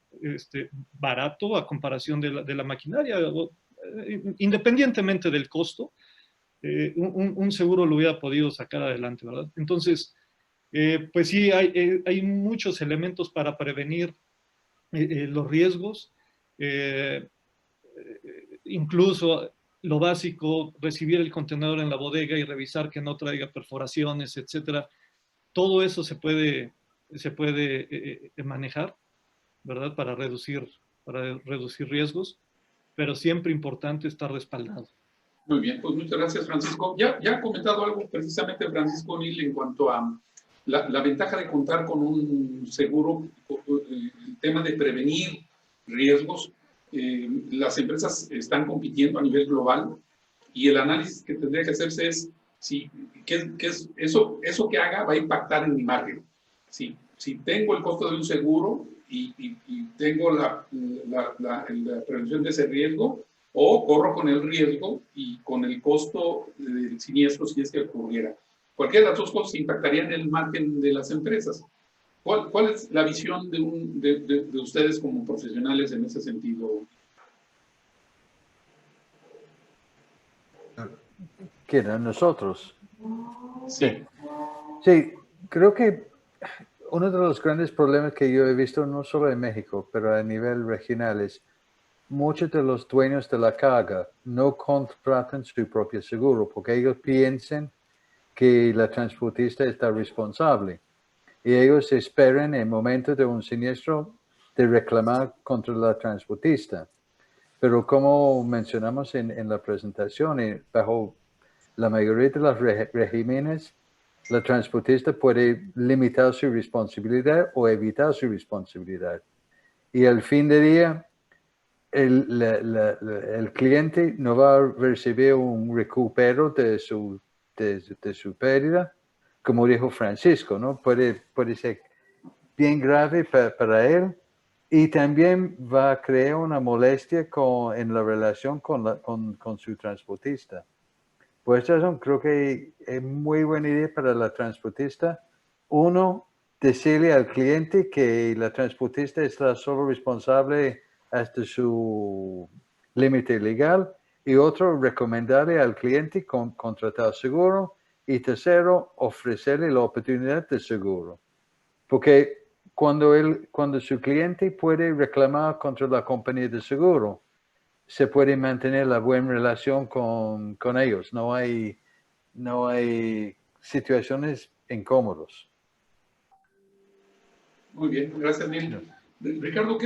F: barato a comparación de la maquinaria, independientemente del costo, un seguro lo hubiera podido sacar adelante, ¿verdad? Entonces, pues sí, hay muchos elementos para prevenir los riesgos. Incluso lo básico, recibir el contenedor en la bodega y revisar que no traiga perforaciones, etcétera. Todo eso se puede manejar, ¿verdad? Para reducir riesgos, pero siempre importante estar respaldado.
A: Muy bien, pues muchas gracias, Francisco. Ya ha comentado algo precisamente Francisco Nil en cuanto a la ventaja de contar con un seguro, el tema de prevenir riesgos. Las empresas están compitiendo a nivel global y el análisis que tendría que hacerse es ¿qué es eso que haga va a impactar en mi margen? Si tengo el costo de un seguro y tengo la prevención de ese riesgo, o corro con el riesgo y con el costo del siniestro si es que ocurriera. Cualquiera de las dos cosas impactaría en el margen de las empresas. ¿Cuál es la visión de ustedes como profesionales en ese sentido?
C: ¿Quién? ¿Nosotros?
A: Sí.
C: Sí, creo que uno de los grandes problemas que yo he visto, no solo en México, pero a nivel regional, es muchos de los dueños de la carga no contratan su propio seguro porque ellos piensan que la transportista está responsable y ellos esperan en el momento de un siniestro de reclamar contra la transportista. Pero como mencionamos en la presentación, bajo la mayoría de los regímenes, la transportista puede limitar su responsabilidad o evitar su responsabilidad. Y al fin de día, el cliente no va a recibir un recupero de su pérdida, como dijo Francisco, ¿no? Puede ser bien grave para él y también va a crear una molestia en la relación con su transportista. Por esta razón, creo que es muy buena idea para la transportista. Uno, decirle al cliente que la transportista está solo responsable hasta su límite legal, y otro, recomendarle al cliente contratar seguro, y tercero, ofrecerle la oportunidad de seguro. Porque cuando su cliente puede reclamar contra la compañía de seguro, se puede mantener la buena relación con ellos. No hay situaciones incómodas.
A: Muy bien, gracias, Neil. Ricardo,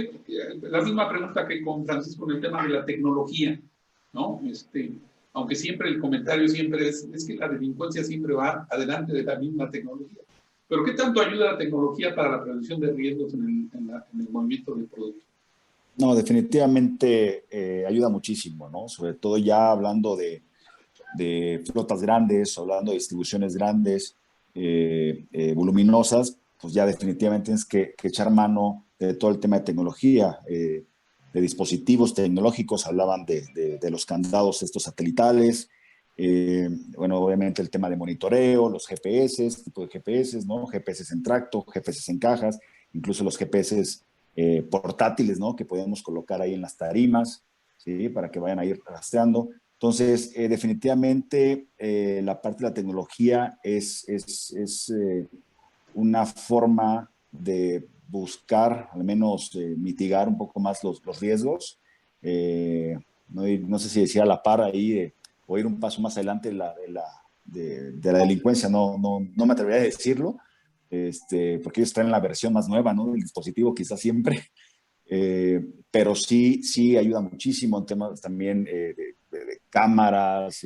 A: la misma pregunta que con Francisco en el tema de la tecnología, ¿no? Aunque siempre el comentario siempre es que la delincuencia siempre va adelante de la misma tecnología. Pero ¿qué tanto ayuda la tecnología para la prevención de riesgos en el movimiento del producto?
E: No, definitivamente ayuda muchísimo, ¿no? Sobre todo ya hablando de flotas grandes, hablando de distribuciones grandes, voluminosas, pues ya definitivamente tienes que echar mano de todo el tema de tecnología, de dispositivos tecnológicos. Hablaban de los candados estos satelitales, bueno, obviamente el tema de monitoreo, los GPS, tipo de GPS, ¿no? GPS en tracto, GPS en cajas, incluso los GPS portátiles, ¿no? Que podemos colocar ahí en las tarimas, ¿sí? Para que vayan a ir rastreando. Entonces, definitivamente la parte de la tecnología es una forma de buscar, al menos mitigar un poco más los riesgos. No sé si decía a la par ahí, o ir un paso más adelante de la delincuencia, no me atrevería a decirlo, porque ellos traen la versión más nueva, ¿no?, del dispositivo, quizás siempre. Pero sí ayuda muchísimo en temas también de cámaras,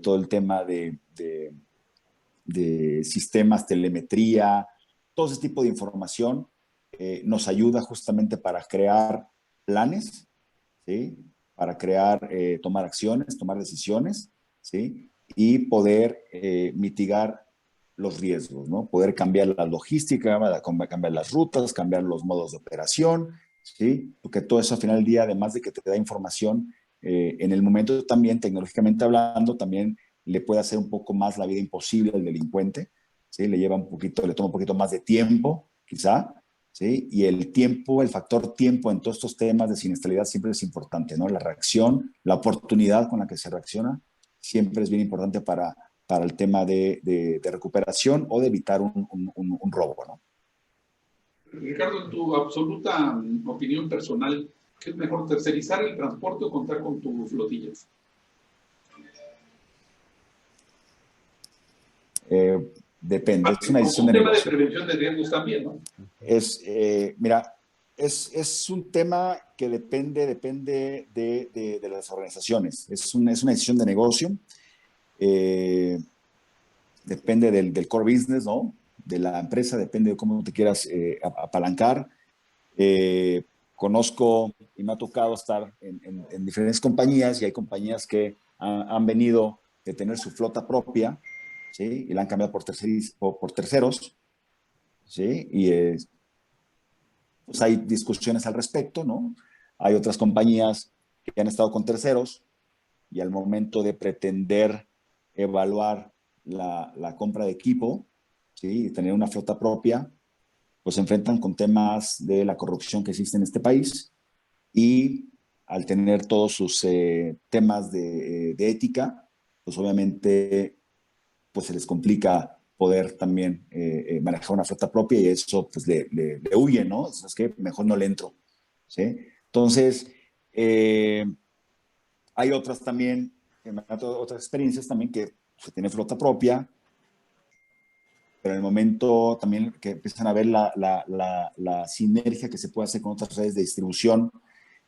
E: todo el tema de sistemas, telemetría, todo ese tipo de información nos ayuda justamente para crear planes, ¿sí? Para crear, tomar acciones, tomar decisiones, ¿sí? Y poder mitigar los riesgos, ¿no? Poder cambiar la logística, cambiar las rutas, cambiar los modos de operación, ¿sí? Porque todo eso al final del día, además de que te da información, en el momento también, tecnológicamente hablando, también le puede hacer un poco más la vida imposible al delincuente, ¿sí? Le toma un poquito más de tiempo, quizá, ¿sí? Y el tiempo, el factor tiempo en todos estos temas de siniestralidad siempre es importante, ¿no? La reacción, la oportunidad con la que se reacciona, siempre es bien importante para el tema de recuperación o de evitar un robo, ¿no?
A: Ricardo, en tu absoluta opinión personal, ¿qué es mejor, tercerizar el transporte o contar con tus flotillas?
E: Depende, es una decisión de
A: negocio. Un tema
E: negocio.
A: de prevención de riesgos también, ¿no?
E: Mira, es un tema que depende de las organizaciones. Es una decisión de negocio. Depende del core business, ¿no? De la empresa, depende de cómo te quieras apalancar. Conozco y me ha tocado estar en diferentes compañías, y hay compañías que han venido de tener su flota propia, ¿sí? Y la han cambiado por terceros, ¿sí? Y pues hay discusiones al respecto, ¿no? Hay otras compañías que han estado con terceros y al momento de pretender evaluar la compra de equipo, ¿sí? Y tener una flota propia, pues se enfrentan con temas de la corrupción que existe en este país, y al tener todos sus temas de ética, pues obviamente pues se les complica poder también manejar una flota propia, y eso pues le huye, ¿no? Es que mejor no le entro, ¿sí? Entonces, hay otras también, otras experiencias también que se tiene flota propia, pero en el momento también que empiezan a ver la sinergia que se puede hacer con otras redes de distribución,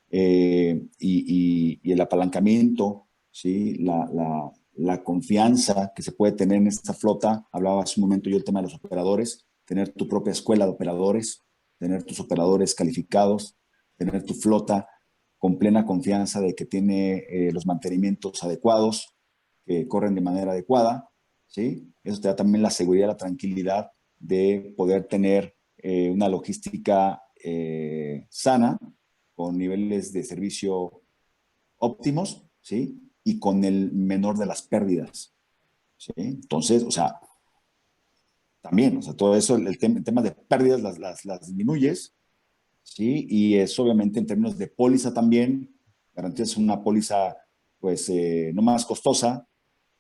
E: y el apalancamiento, ¿sí? La confianza que se puede tener en esta flota. Hablaba hace un momento yo del tema de los operadores, tener tu propia escuela de operadores, tener tus operadores calificados, tener tu flota con plena confianza de que tiene los mantenimientos adecuados, que corren de manera adecuada, ¿sí? Eso te da también la seguridad, la tranquilidad de poder tener una logística sana, con niveles de servicio óptimos, ¿sí? Y con el menor de las pérdidas, ¿sí? Entonces, o sea, también, o sea, todo eso, el tema de pérdidas las disminuyes, ¿sí? Y es obviamente en términos de póliza también, garantías una póliza, pues, no más costosa,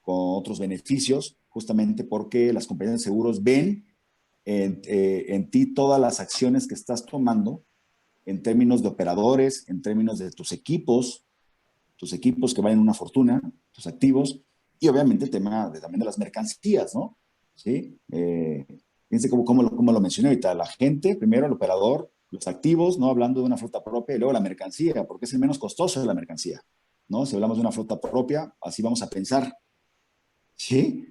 E: con otros beneficios, justamente porque las compañías de seguros ven en ti todas las acciones que estás tomando en términos de operadores, en términos de tus equipos que valen una fortuna, tus activos, y obviamente el tema también de las mercancías, ¿no? ¿Sí? Fíjense cómo lo mencioné ahorita, la gente, primero el operador, los activos, ¿no? Hablando de una flota propia, y luego la mercancía, porque es el menos costoso de la mercancía, ¿no? Si hablamos de una flota propia, así vamos a pensar, ¿sí?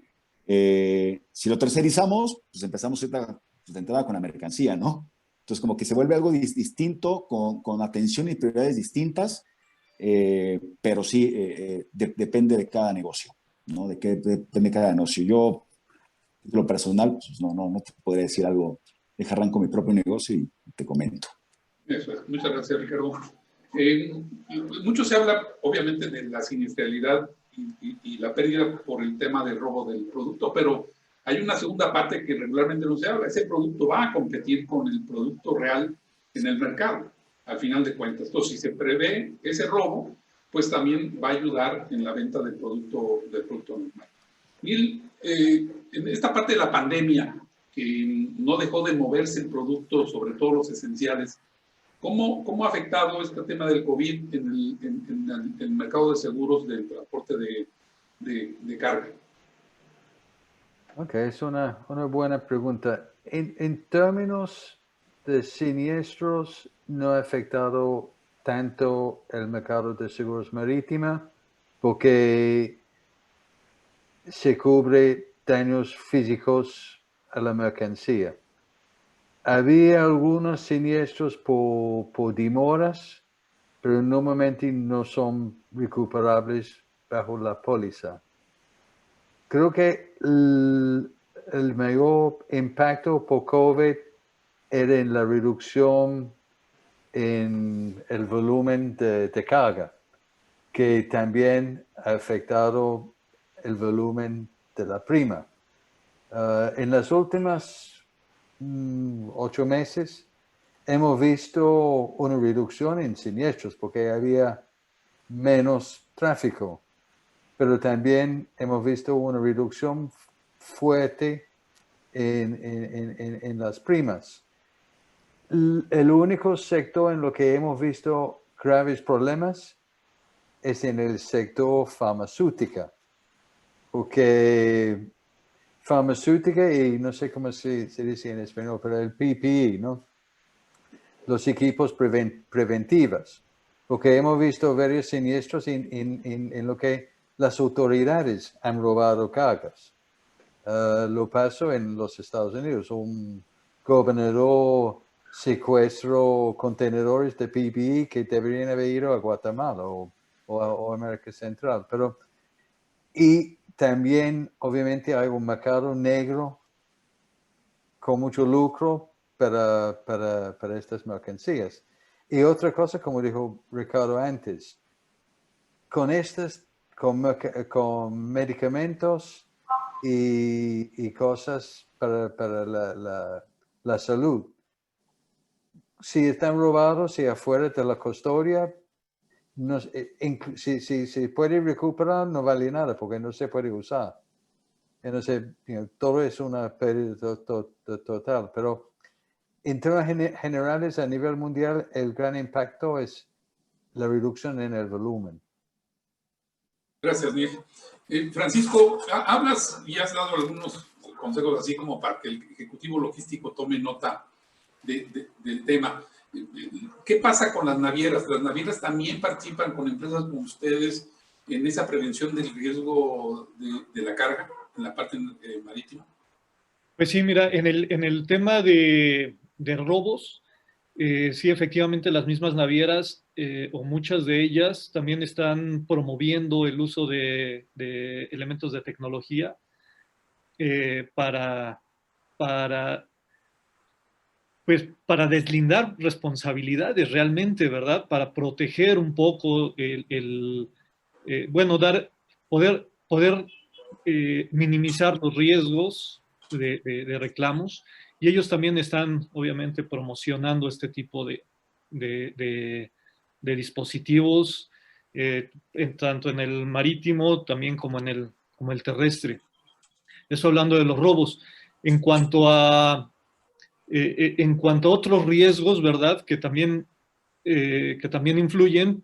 E: Si lo tercerizamos, pues empezamos de entrada con la mercancía, ¿no? Entonces, como que se vuelve algo distinto, con atención y prioridades distintas, pero sí depende de cada negocio, ¿no? Depende de cada negocio. Yo, en lo personal, pues no te podría decir algo. Deja arranco mi propio negocio y te comento.
A: Eso es. Muchas gracias, Ricardo. Mucho se habla, obviamente, de la siniestralidad y la pérdida por el tema del robo del producto, pero hay una segunda parte que regularmente no se habla. Ese producto va a competir con el producto real en el mercado, al final de cuentas. Entonces, si se prevé ese robo, pues también va a ayudar en la venta del producto normal. Neil, en esta parte de la pandemia, que no dejó de moverse el producto, sobre todo los esenciales, ¿cómo ha afectado este tema del COVID en el mercado de seguros del transporte de carga?
C: Ok, es una buena pregunta. En términos de siniestros, no ha afectado tanto el mercado de seguros marítima porque se cubre daños físicos a la mercancía. Había algunos siniestros por demoras, pero normalmente no son recuperables bajo la póliza. Creo que el mayor impacto por COVID era en la reducción en el volumen de carga, que también ha afectado el volumen de la prima. En las últimas 8 meses hemos visto una reducción en siniestros porque había menos tráfico, pero también hemos visto una reducción fuerte en las primas. El único sector en lo que hemos visto graves problemas es en el sector farmacéutica, porque farmacéutica, y no sé cómo se dice en español, pero el PPE, ¿no? Los equipos preventivos, porque hemos visto varios siniestros en lo que las autoridades han robado cargas. Lo pasó en los Estados Unidos. Un gobernador secuestró contenedores de PPE que deberían haber ido a Guatemala o América Central. Y también, obviamente, hay un mercado negro con mucho lucro para estas mercancías. Y otra cosa, como dijo Ricardo antes, con medicamentos y cosas para la salud. Si están robados y afuera de la custodia, si se puede recuperar, no vale nada porque no se puede usar. Entonces, todo es una pérdida total. Pero en términos generales, a nivel mundial, el gran impacto es la reducción en el volumen.
A: Gracias, Neil. Francisco, hablas y has dado algunos consejos así como para que el ejecutivo logístico tome nota del tema. ¿Qué pasa con las navieras? ¿Las navieras también participan con empresas como ustedes en esa prevención del riesgo de la carga en la parte marítima?
F: Pues sí, mira, en el tema de robos, sí, efectivamente las mismas navieras o muchas de ellas también están promoviendo el uso de elementos de tecnología para deslindar responsabilidades realmente, ¿verdad? Para proteger un poco poder minimizar los riesgos de reclamos, y ellos también están obviamente promocionando este tipo de dispositivos, tanto en el marítimo también como en el terrestre. Eso hablando de los robos. En cuanto a otros riesgos, ¿verdad? Que también influyen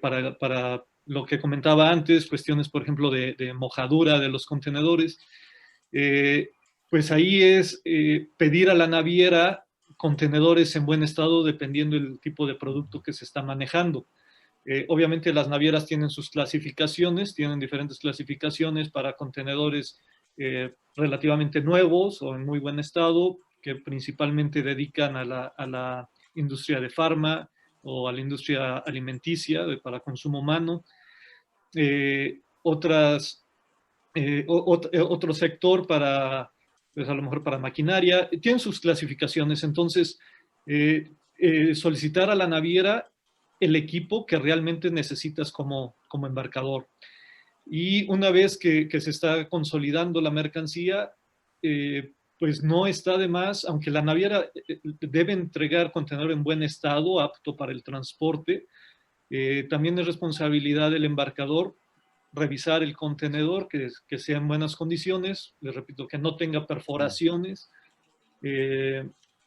F: para lo que comentaba antes, cuestiones, por ejemplo, de mojadura de los contenedores, pues ahí es pedir a la naviera contenedores en buen estado dependiendo del tipo de producto que se está manejando. Obviamente las navieras tienen sus clasificaciones, tienen diferentes clasificaciones para contenedores relativamente nuevos o en muy buen estado, que principalmente dedican a la industria de farma o a la industria alimenticia para consumo humano. Otro sector pues a lo mejor para maquinaria, tienen sus clasificaciones. Entonces, solicitar a la naviera el equipo que realmente necesitas como embarcador. Y una vez que se está consolidando la mercancía, pues no está de más, aunque la naviera debe entregar contenedor en buen estado, apto para el transporte, También es responsabilidad del embarcador revisar el contenedor, que sea en buenas condiciones, les repito, que no tenga perforaciones.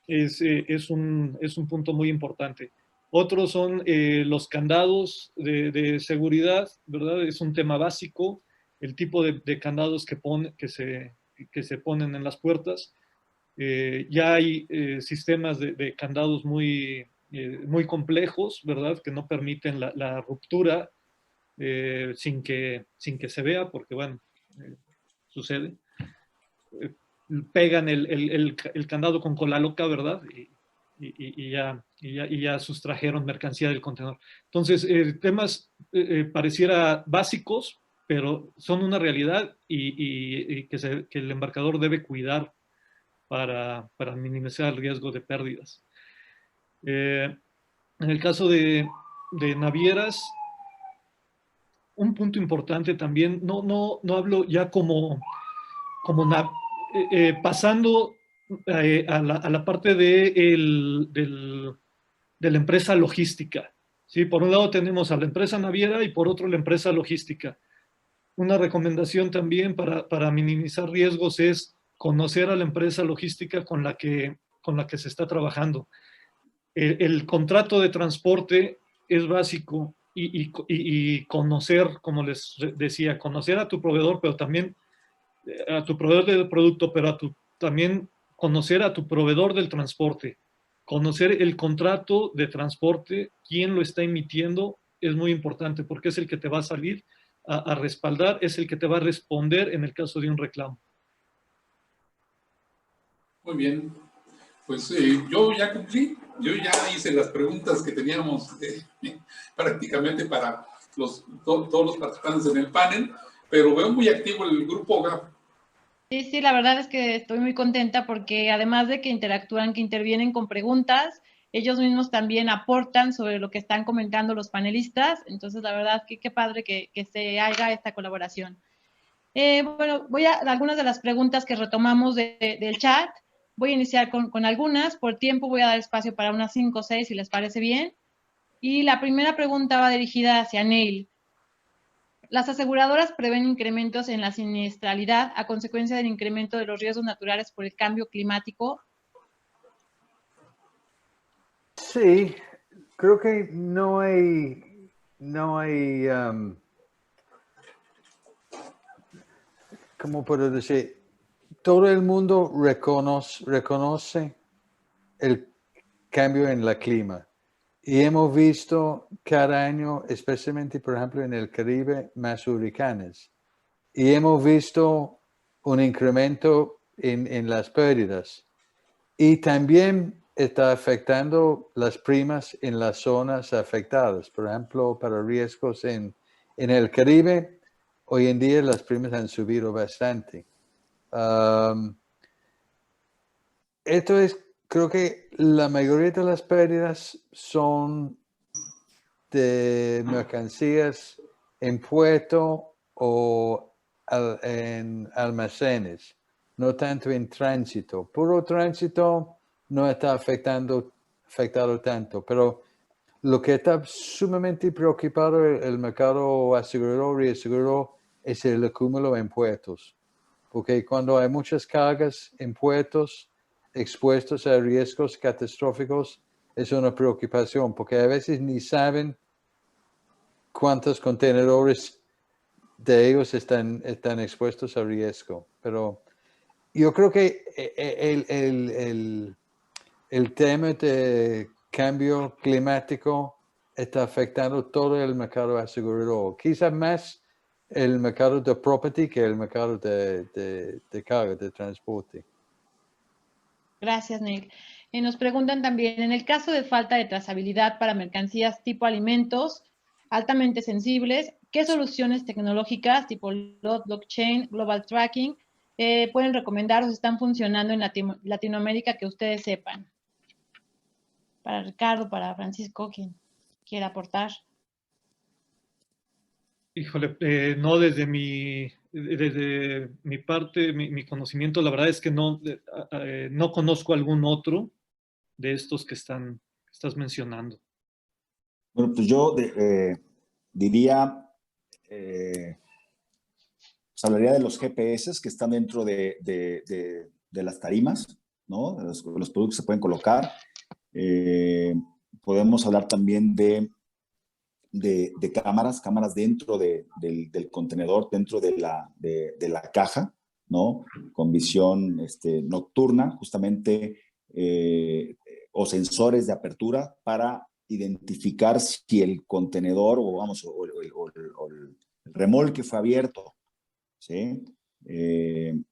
F: Es un punto muy importante. Otros son los candados de seguridad, ¿verdad? Es un tema básico, el tipo de candados que se ponen en las puertas. Ya hay sistemas de candados muy complejos, ¿verdad? Que no permiten la ruptura sin que se vea, porque, bueno, sucede. Pegan el candado con cola loca, ¿verdad? Y ya sustrajeron mercancía del contenedor. Entonces, temas pareciera básicos, pero son una realidad y que el embarcador debe cuidar para minimizar el riesgo de pérdidas. En el caso de navieras, un punto importante también, no hablo ya como pasando a la parte de la empresa logística. ¿Sí? Por un lado tenemos a la empresa naviera y por otro la empresa logística. Una recomendación también para minimizar riesgos es conocer a la empresa logística con la que se está trabajando. El contrato de transporte es básico y conocer, como les decía, conocer a tu proveedor, pero también a tu proveedor del producto, pero también conocer a tu proveedor del transporte. Conocer el contrato de transporte, quién lo está emitiendo, es muy importante porque es el que te va a salir a respaldar, es el que te va a responder en el caso de un reclamo.
A: Muy bien. Pues yo ya cumplí, yo ya hice las preguntas que teníamos prácticamente para todos los participantes en el panel, pero veo muy activo el grupo GAP.
B: Sí, la verdad es que estoy muy contenta porque además de que interactúan, que intervienen con preguntas, ellos mismos también aportan sobre lo que están comentando los panelistas. Entonces, la verdad, qué padre que se haga esta colaboración. Bueno, voy a algunas de las preguntas que retomamos del chat. Voy a iniciar con algunas. Por tiempo voy a dar espacio para unas 5 o 6, si les parece bien. Y la primera pregunta va dirigida hacia Neil. ¿Las aseguradoras prevén incrementos en la siniestralidad a consecuencia del incremento de los riesgos naturales por el cambio climático?
C: Sí, creo que no hay ¿cómo puedo decir? Todo el mundo reconoce el cambio en el clima. Y hemos visto cada año, especialmente, por ejemplo, en el Caribe, más huracanes. Y hemos visto un incremento en las pérdidas. Y también está afectando las primas en las zonas afectadas. Por ejemplo, para riesgos en el Caribe, hoy en día las primas han subido bastante. Esto es, creo que la mayoría de las pérdidas son de mercancías en puerto o en almacenes, no tanto en tránsito. Puro tránsito no está afectado tanto, pero lo que está sumamente preocupado el mercado asegurador y asegurador es el acúmulo en puertos, porque cuando hay muchas cargas en puertos expuestos a riesgos catastróficos, es una preocupación, porque a veces ni saben cuántos contenedores de ellos están expuestos a riesgo. Pero yo creo que el tema de cambio climático está afectando todo el mercado asegurador. Quizás más el mercado de property que el mercado de carga, de transporte.
B: Gracias, Neil. Nos preguntan también, en el caso de falta de trazabilidad para mercancías tipo alimentos altamente sensibles, ¿qué soluciones tecnológicas tipo blockchain, global tracking, pueden recomendar o están funcionando en Latinoamérica que ustedes sepan? Para Ricardo, para Francisco, quien quiera aportar.
F: Híjole, no, desde mi parte, mi conocimiento, la verdad es que no conozco algún otro de estos que estás mencionando.
E: Bueno, pues yo diría, pues hablaría de los GPS que están dentro de las tarimas, ¿no? Los productos que se pueden colocar. Podemos hablar también de cámaras dentro del contenedor, dentro de la caja, ¿no? Con visión nocturna, justamente, o sensores de apertura para identificar si el contenedor o el remolque fue abierto, ¿sí? En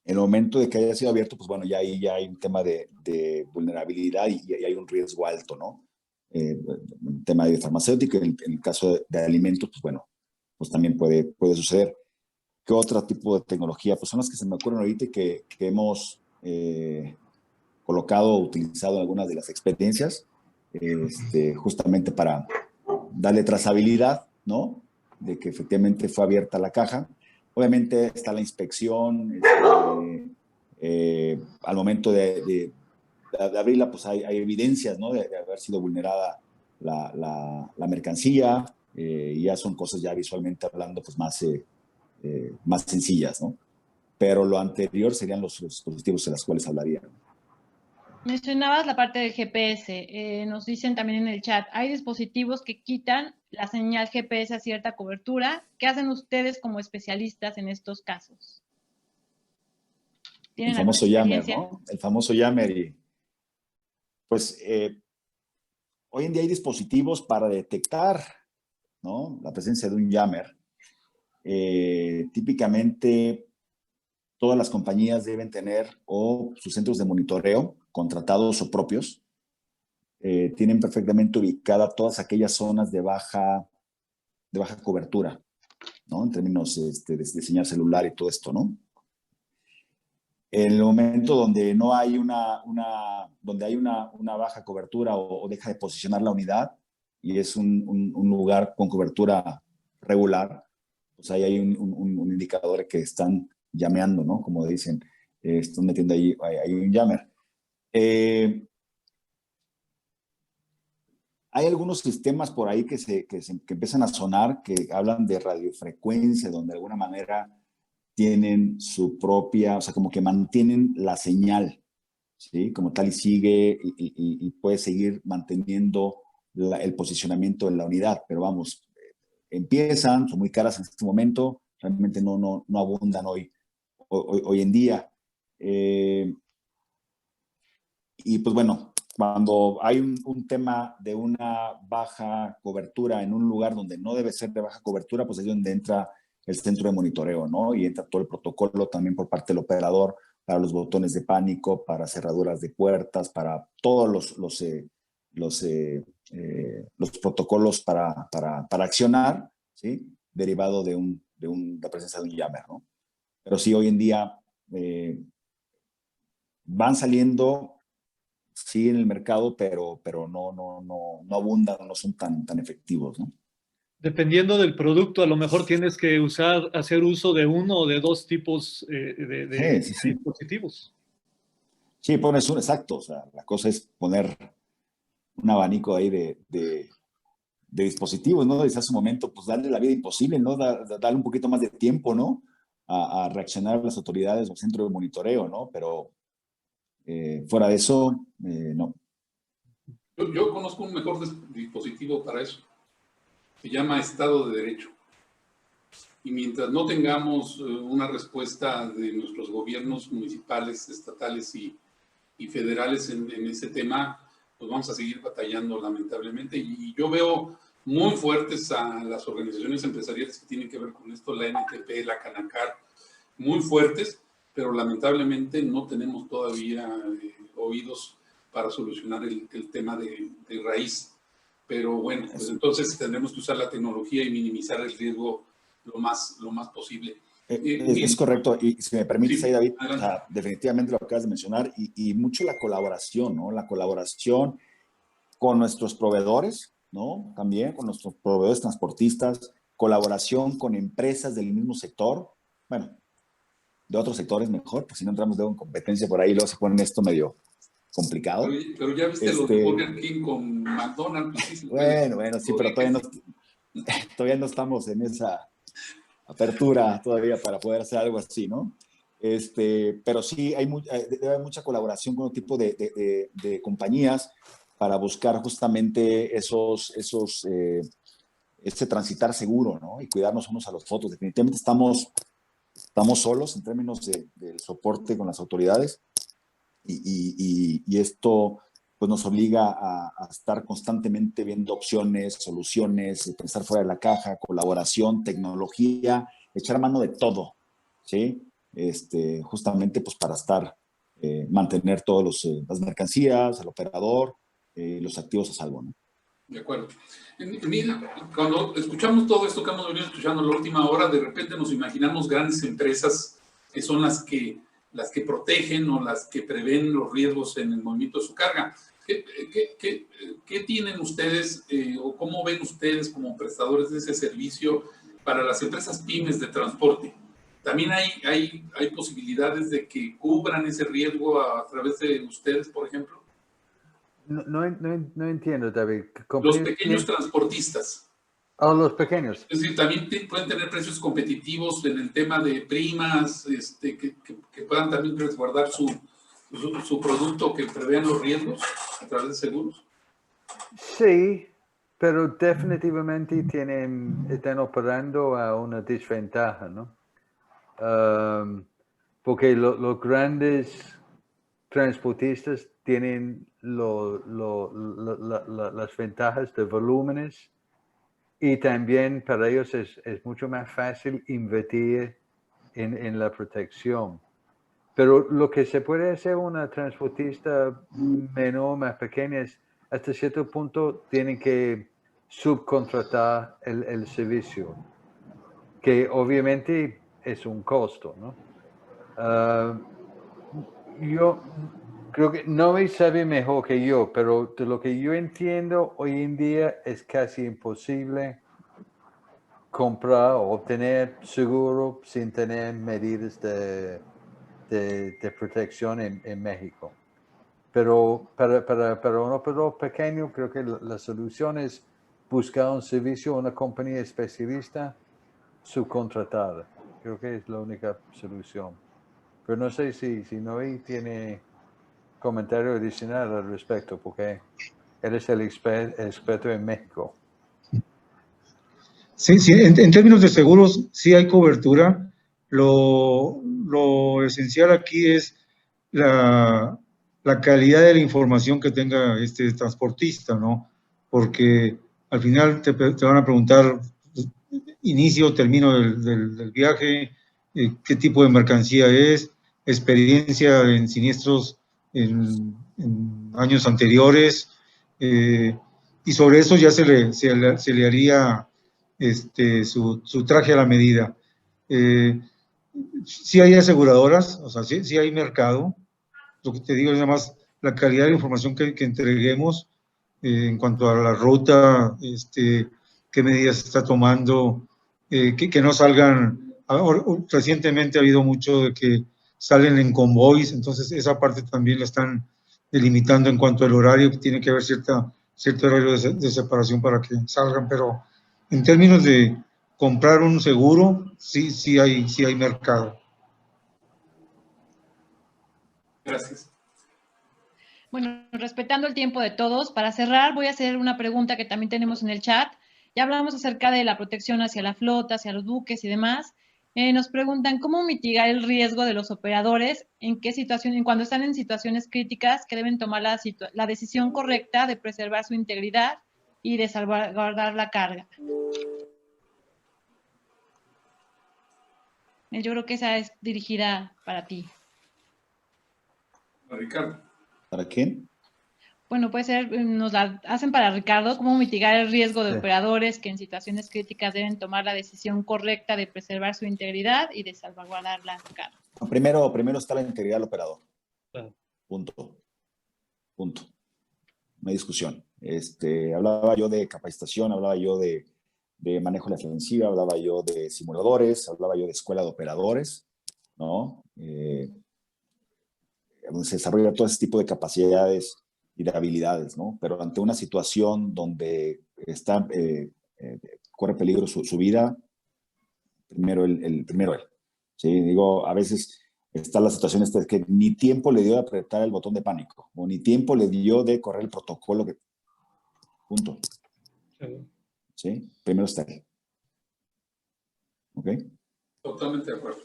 E: el momento de que haya sido abierto, pues bueno, ya ahí ya hay un tema de vulnerabilidad y hay un riesgo alto, ¿no? Un tema de farmacéutica, en el caso de alimentos, pues bueno, pues también puede suceder. ¿Qué otro tipo de tecnología? Pues son las que se me ocurren ahorita y que hemos colocado o utilizado en algunas de las experiencias, justamente para darle trazabilidad, ¿no? De que efectivamente fue abierta la caja. Obviamente está la inspección, al momento de abrirla, pues hay evidencias, ¿no? De haber sido vulnerada la mercancía, y ya son cosas ya visualmente hablando, pues más sencillas, ¿no? Pero lo anterior serían los dispositivos de los cuales hablaría.
B: Mencionabas la parte del GPS. Nos dicen también en el chat, hay dispositivos que quitan la señal GPS a cierta cobertura. ¿Qué hacen ustedes como especialistas en estos casos?
E: El famoso jammer, ¿no? El famoso jammer. Y pues hoy en día hay dispositivos para detectar, ¿no? La presencia de un jammer. Típicamente todas las compañías deben tener o sus centros de monitoreo contratados o propios. Tienen perfectamente ubicada todas aquellas zonas de baja cobertura, ¿no? En términos de señal celular y todo esto, ¿no? En el momento donde no hay una baja cobertura o deja de posicionar la unidad y es un lugar con cobertura regular, pues ahí hay un indicador que están llameando, ¿no? Como dicen, están metiendo ahí un jammer. Hay algunos sistemas por ahí que empiezan a sonar, que hablan de radiofrecuencia, donde de alguna manera tienen su propia, o sea, como que mantienen la señal, ¿sí? Como tal y sigue y puede seguir manteniendo el posicionamiento de la unidad, pero vamos, empiezan, son muy caras en este momento, realmente no abundan hoy en día. Y pues bueno, cuando hay un tema de una baja cobertura en un lugar donde no debe ser de baja cobertura, pues es donde entra el centro de monitoreo, ¿no? Y entra todo el protocolo también por parte del operador para los botones de pánico, para cerraduras de puertas, para todos los protocolos para accionar, ¿sí? Derivado de la presencia de un jammer, ¿no? Pero sí, hoy en día van saliendo, sí, en el mercado, pero no abundan, no son tan efectivos, ¿no?
F: Dependiendo del producto, a lo mejor tienes que hacer uso de uno o de dos tipos de
E: Sí.
F: dispositivos.
E: Sí, pones exacto, o sea, la cosa es poner un abanico ahí de dispositivos, ¿no? Desde hace un momento, pues darle la vida imposible, ¿no? Darle un poquito más de tiempo, ¿no? A reaccionar a las autoridades o centro de monitoreo, ¿no? Pero fuera de eso, no.
A: Yo conozco un mejor dispositivo para eso. Se llama Estado de Derecho. Y mientras no tengamos una respuesta de nuestros gobiernos municipales, estatales y federales en ese tema, pues vamos a seguir batallando lamentablemente. Y yo veo muy fuertes a las organizaciones empresariales que tienen que ver con esto, la NTP, la Canacar, muy fuertes, pero lamentablemente no tenemos todavía oídos para solucionar el tema de raíz. Pero bueno, pues entonces tendremos que usar la tecnología y minimizar el riesgo lo más posible.
E: Es correcto, y si me permites,
A: Sí,
E: ahí, David, o sea, definitivamente lo acabas de mencionar, y mucho la colaboración, ¿no? La colaboración con nuestros proveedores, ¿no? También con nuestros proveedores transportistas, colaboración con empresas del mismo sector, bueno, de otros sectores mejor, pues si no entramos luego en competencia por ahí, luego se pone esto medio complicado.
A: Pero ya viste lo de Burger King con McDonald's. Sí,
E: bueno, sí, pero todavía no estamos en esa apertura todavía para poder hacer algo así, ¿no? Pero sí, debe haber mucha colaboración con otro tipo de compañías para buscar justamente ese transitar seguro, ¿no? Y cuidarnos unos a los otros. Definitivamente estamos solos en términos del soporte con las autoridades y esto pues nos obliga a estar constantemente viendo opciones, soluciones, pensar fuera de la caja, colaboración, tecnología, echar mano de todo, ¿sí? Justamente pues para mantener todas las mercancías, el operador, los activos a salvo, ¿no?
A: De acuerdo. Mira, cuando escuchamos todo esto que hemos venido escuchando en la última hora, de repente nos imaginamos grandes empresas que son las que protegen o las que prevén los riesgos en el movimiento de su carga. ¿Qué tienen ustedes o cómo ven ustedes como prestadores de ese servicio para las empresas pymes de transporte? ¿También hay posibilidades de que cubran ese riesgo a través de ustedes, por ejemplo?
C: No entiendo, David.
A: Los pequeños transportistas.
C: Los pequeños.
A: Es decir, también pueden tener precios competitivos en el tema de primas, que puedan también resguardar su producto, que prevean los riesgos a través de seguros.
C: Sí, pero definitivamente están operando a una desventaja, ¿no? Porque los grandes transportistas tienen las ventajas de volúmenes y también para ellos es mucho más fácil invertir en la protección. Pero lo que se puede hacer una transportista menor, más pequeña, es hasta cierto punto tienen que subcontratar el servicio, que obviamente es un costo, ¿no? Yo creo que Noé sabe mejor que yo, pero de lo que yo entiendo hoy en día es casi imposible comprar o obtener seguro sin tener medidas de protección en México. Pero para un operador pequeño, creo que la solución es buscar un servicio, una compañía especialista subcontratada. Creo que es la única solución. Pero no sé si Noé tiene comentario adicional al respecto, porque él es el experto en México.
D: Sí, en términos de seguros, sí hay cobertura. Lo esencial aquí es la calidad de la información que tenga este transportista, ¿no? Porque al final te van a preguntar inicio, término del viaje, qué tipo de mercancía es, experiencia en siniestros en años anteriores, y sobre eso ya se le haría su traje a la medida. Sí hay aseguradoras, o sea, sí hay mercado. Lo que te digo es nada más la calidad de la información que entreguemos en cuanto a la ruta, qué medidas se está tomando, que no salgan. Recientemente ha habido mucho de que salen en convoys, entonces esa parte también la están delimitando en cuanto al horario, que tiene que haber cierto horario de separación para que salgan, pero en términos de comprar un seguro, sí hay mercado.
A: Gracias.
B: Bueno, respetando el tiempo de todos, para cerrar voy a hacer una pregunta que también tenemos en el chat. Ya hablamos acerca de la protección hacia la flota, hacia los buques y demás. Nos preguntan cómo mitigar el riesgo de los operadores, en qué situación, cuando están en situaciones críticas, que deben tomar la decisión correcta de preservar su integridad y de salvaguardar la carga. Yo creo que esa es dirigida para ti.
A: Para Ricardo.
E: ¿Para quién?
B: Bueno, puede ser, nos la hacen para Ricardo, cómo mitigar el riesgo de operadores que en situaciones críticas deben tomar la decisión correcta de preservar su integridad y de salvaguardar la carga.
E: Primero está la integridad del operador. Punto. No hay discusión. Hablaba yo de capacitación, hablaba yo de manejo de la defensiva, hablaba yo de simuladores, hablaba yo de escuela de operadores, ¿no? donde se desarrolla todo ese tipo de capacidades y de habilidades, ¿no? Pero ante una situación donde corre peligro su vida, primero él. ¿Sí? Digo, a veces está la situación esta que ni tiempo le dio de apretar el botón de pánico, o ni tiempo le dio de correr el protocolo. Punto. ¿Sí? Primero está él. ¿Ok?
A: Totalmente de acuerdo.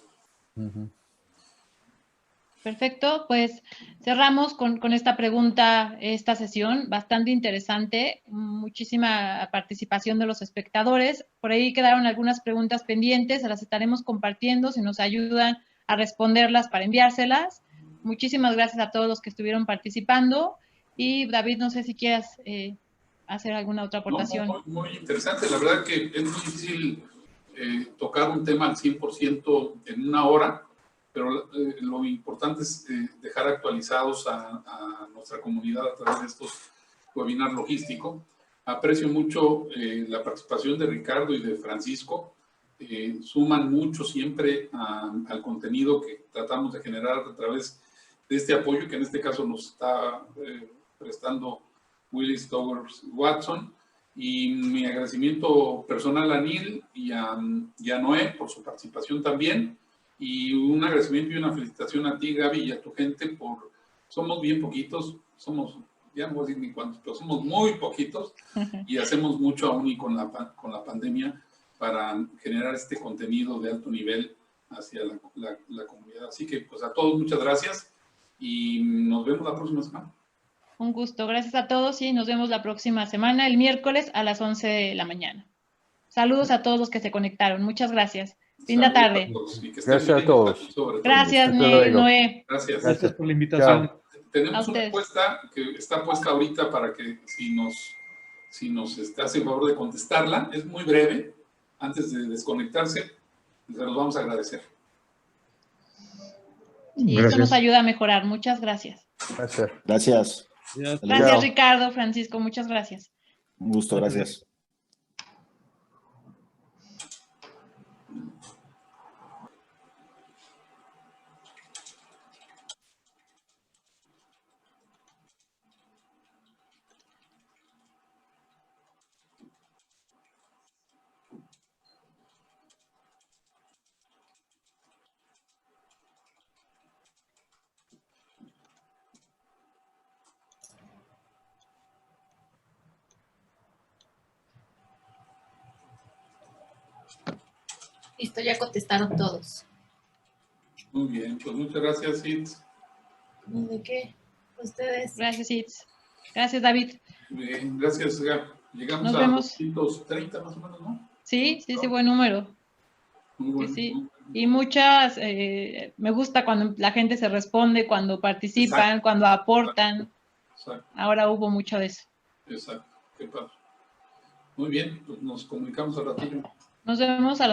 B: Perfecto, pues cerramos con esta pregunta, esta sesión, bastante interesante, muchísima participación de los espectadores. Por ahí quedaron algunas preguntas pendientes, se las estaremos compartiendo, si nos ayudan a responderlas para enviárselas. Muchísimas gracias a todos los que estuvieron participando. Y David, no sé si quieras hacer alguna otra aportación.
A: No, muy interesante, la verdad que es muy difícil tocar un tema al 100% en una hora, pero lo importante es dejar actualizados a nuestra comunidad a través de estos webinars logísticos. Aprecio mucho la participación de Ricardo y de Francisco. Suman mucho siempre al contenido que tratamos de generar a través de este apoyo que en este caso nos está prestando Willis Towers Watson. Y mi agradecimiento personal a Neil y a Noé por su participación también. Y un agradecimiento y una felicitación a ti, Gaby, y a tu gente somos bien poquitos, ya no voy a decir ni cuántos, pero somos muy poquitos y hacemos mucho aún y con la pandemia para generar este contenido de alto nivel hacia la comunidad. Así que, pues a todos, muchas gracias y nos vemos la próxima semana.
B: Un gusto, gracias a todos y nos vemos la próxima semana, el miércoles a las 11 de la mañana. Saludos a todos los que se conectaron, muchas gracias. Linda tarde.
C: Gracias a todos.
B: Gracias, Noé.
A: Gracias
F: por la invitación.
A: Tenemos una encuesta que está puesta ahorita para que si nos hace el favor de contestarla, es muy breve, antes de desconectarse, se los vamos a agradecer.
B: Y eso nos ayuda a mejorar. Muchas gracias.
E: Gracias.
B: Gracias, Ricardo, Francisco, muchas gracias.
E: Un gusto, gracias.
G: Listo, ya contestaron todos.
A: Muy bien, pues muchas gracias, Itz.
G: ¿De qué? Ustedes.
B: Gracias, Itz. Gracias, David.
A: Bien, gracias, Gab. Llegamos
B: Nos
A: a
B: vemos.
A: 230 más o menos, ¿no?
B: Sí, buen número.
A: Muy bueno.
B: Sí. Y muchas, me gusta cuando la gente se responde, cuando participan,
A: Exacto.
B: Cuando aportan.
A: Exacto.
B: Ahora hubo mucho de eso.
A: Exacto, qué padre. Muy bien, pues nos comunicamos al ratillo.
B: Nos vemos a las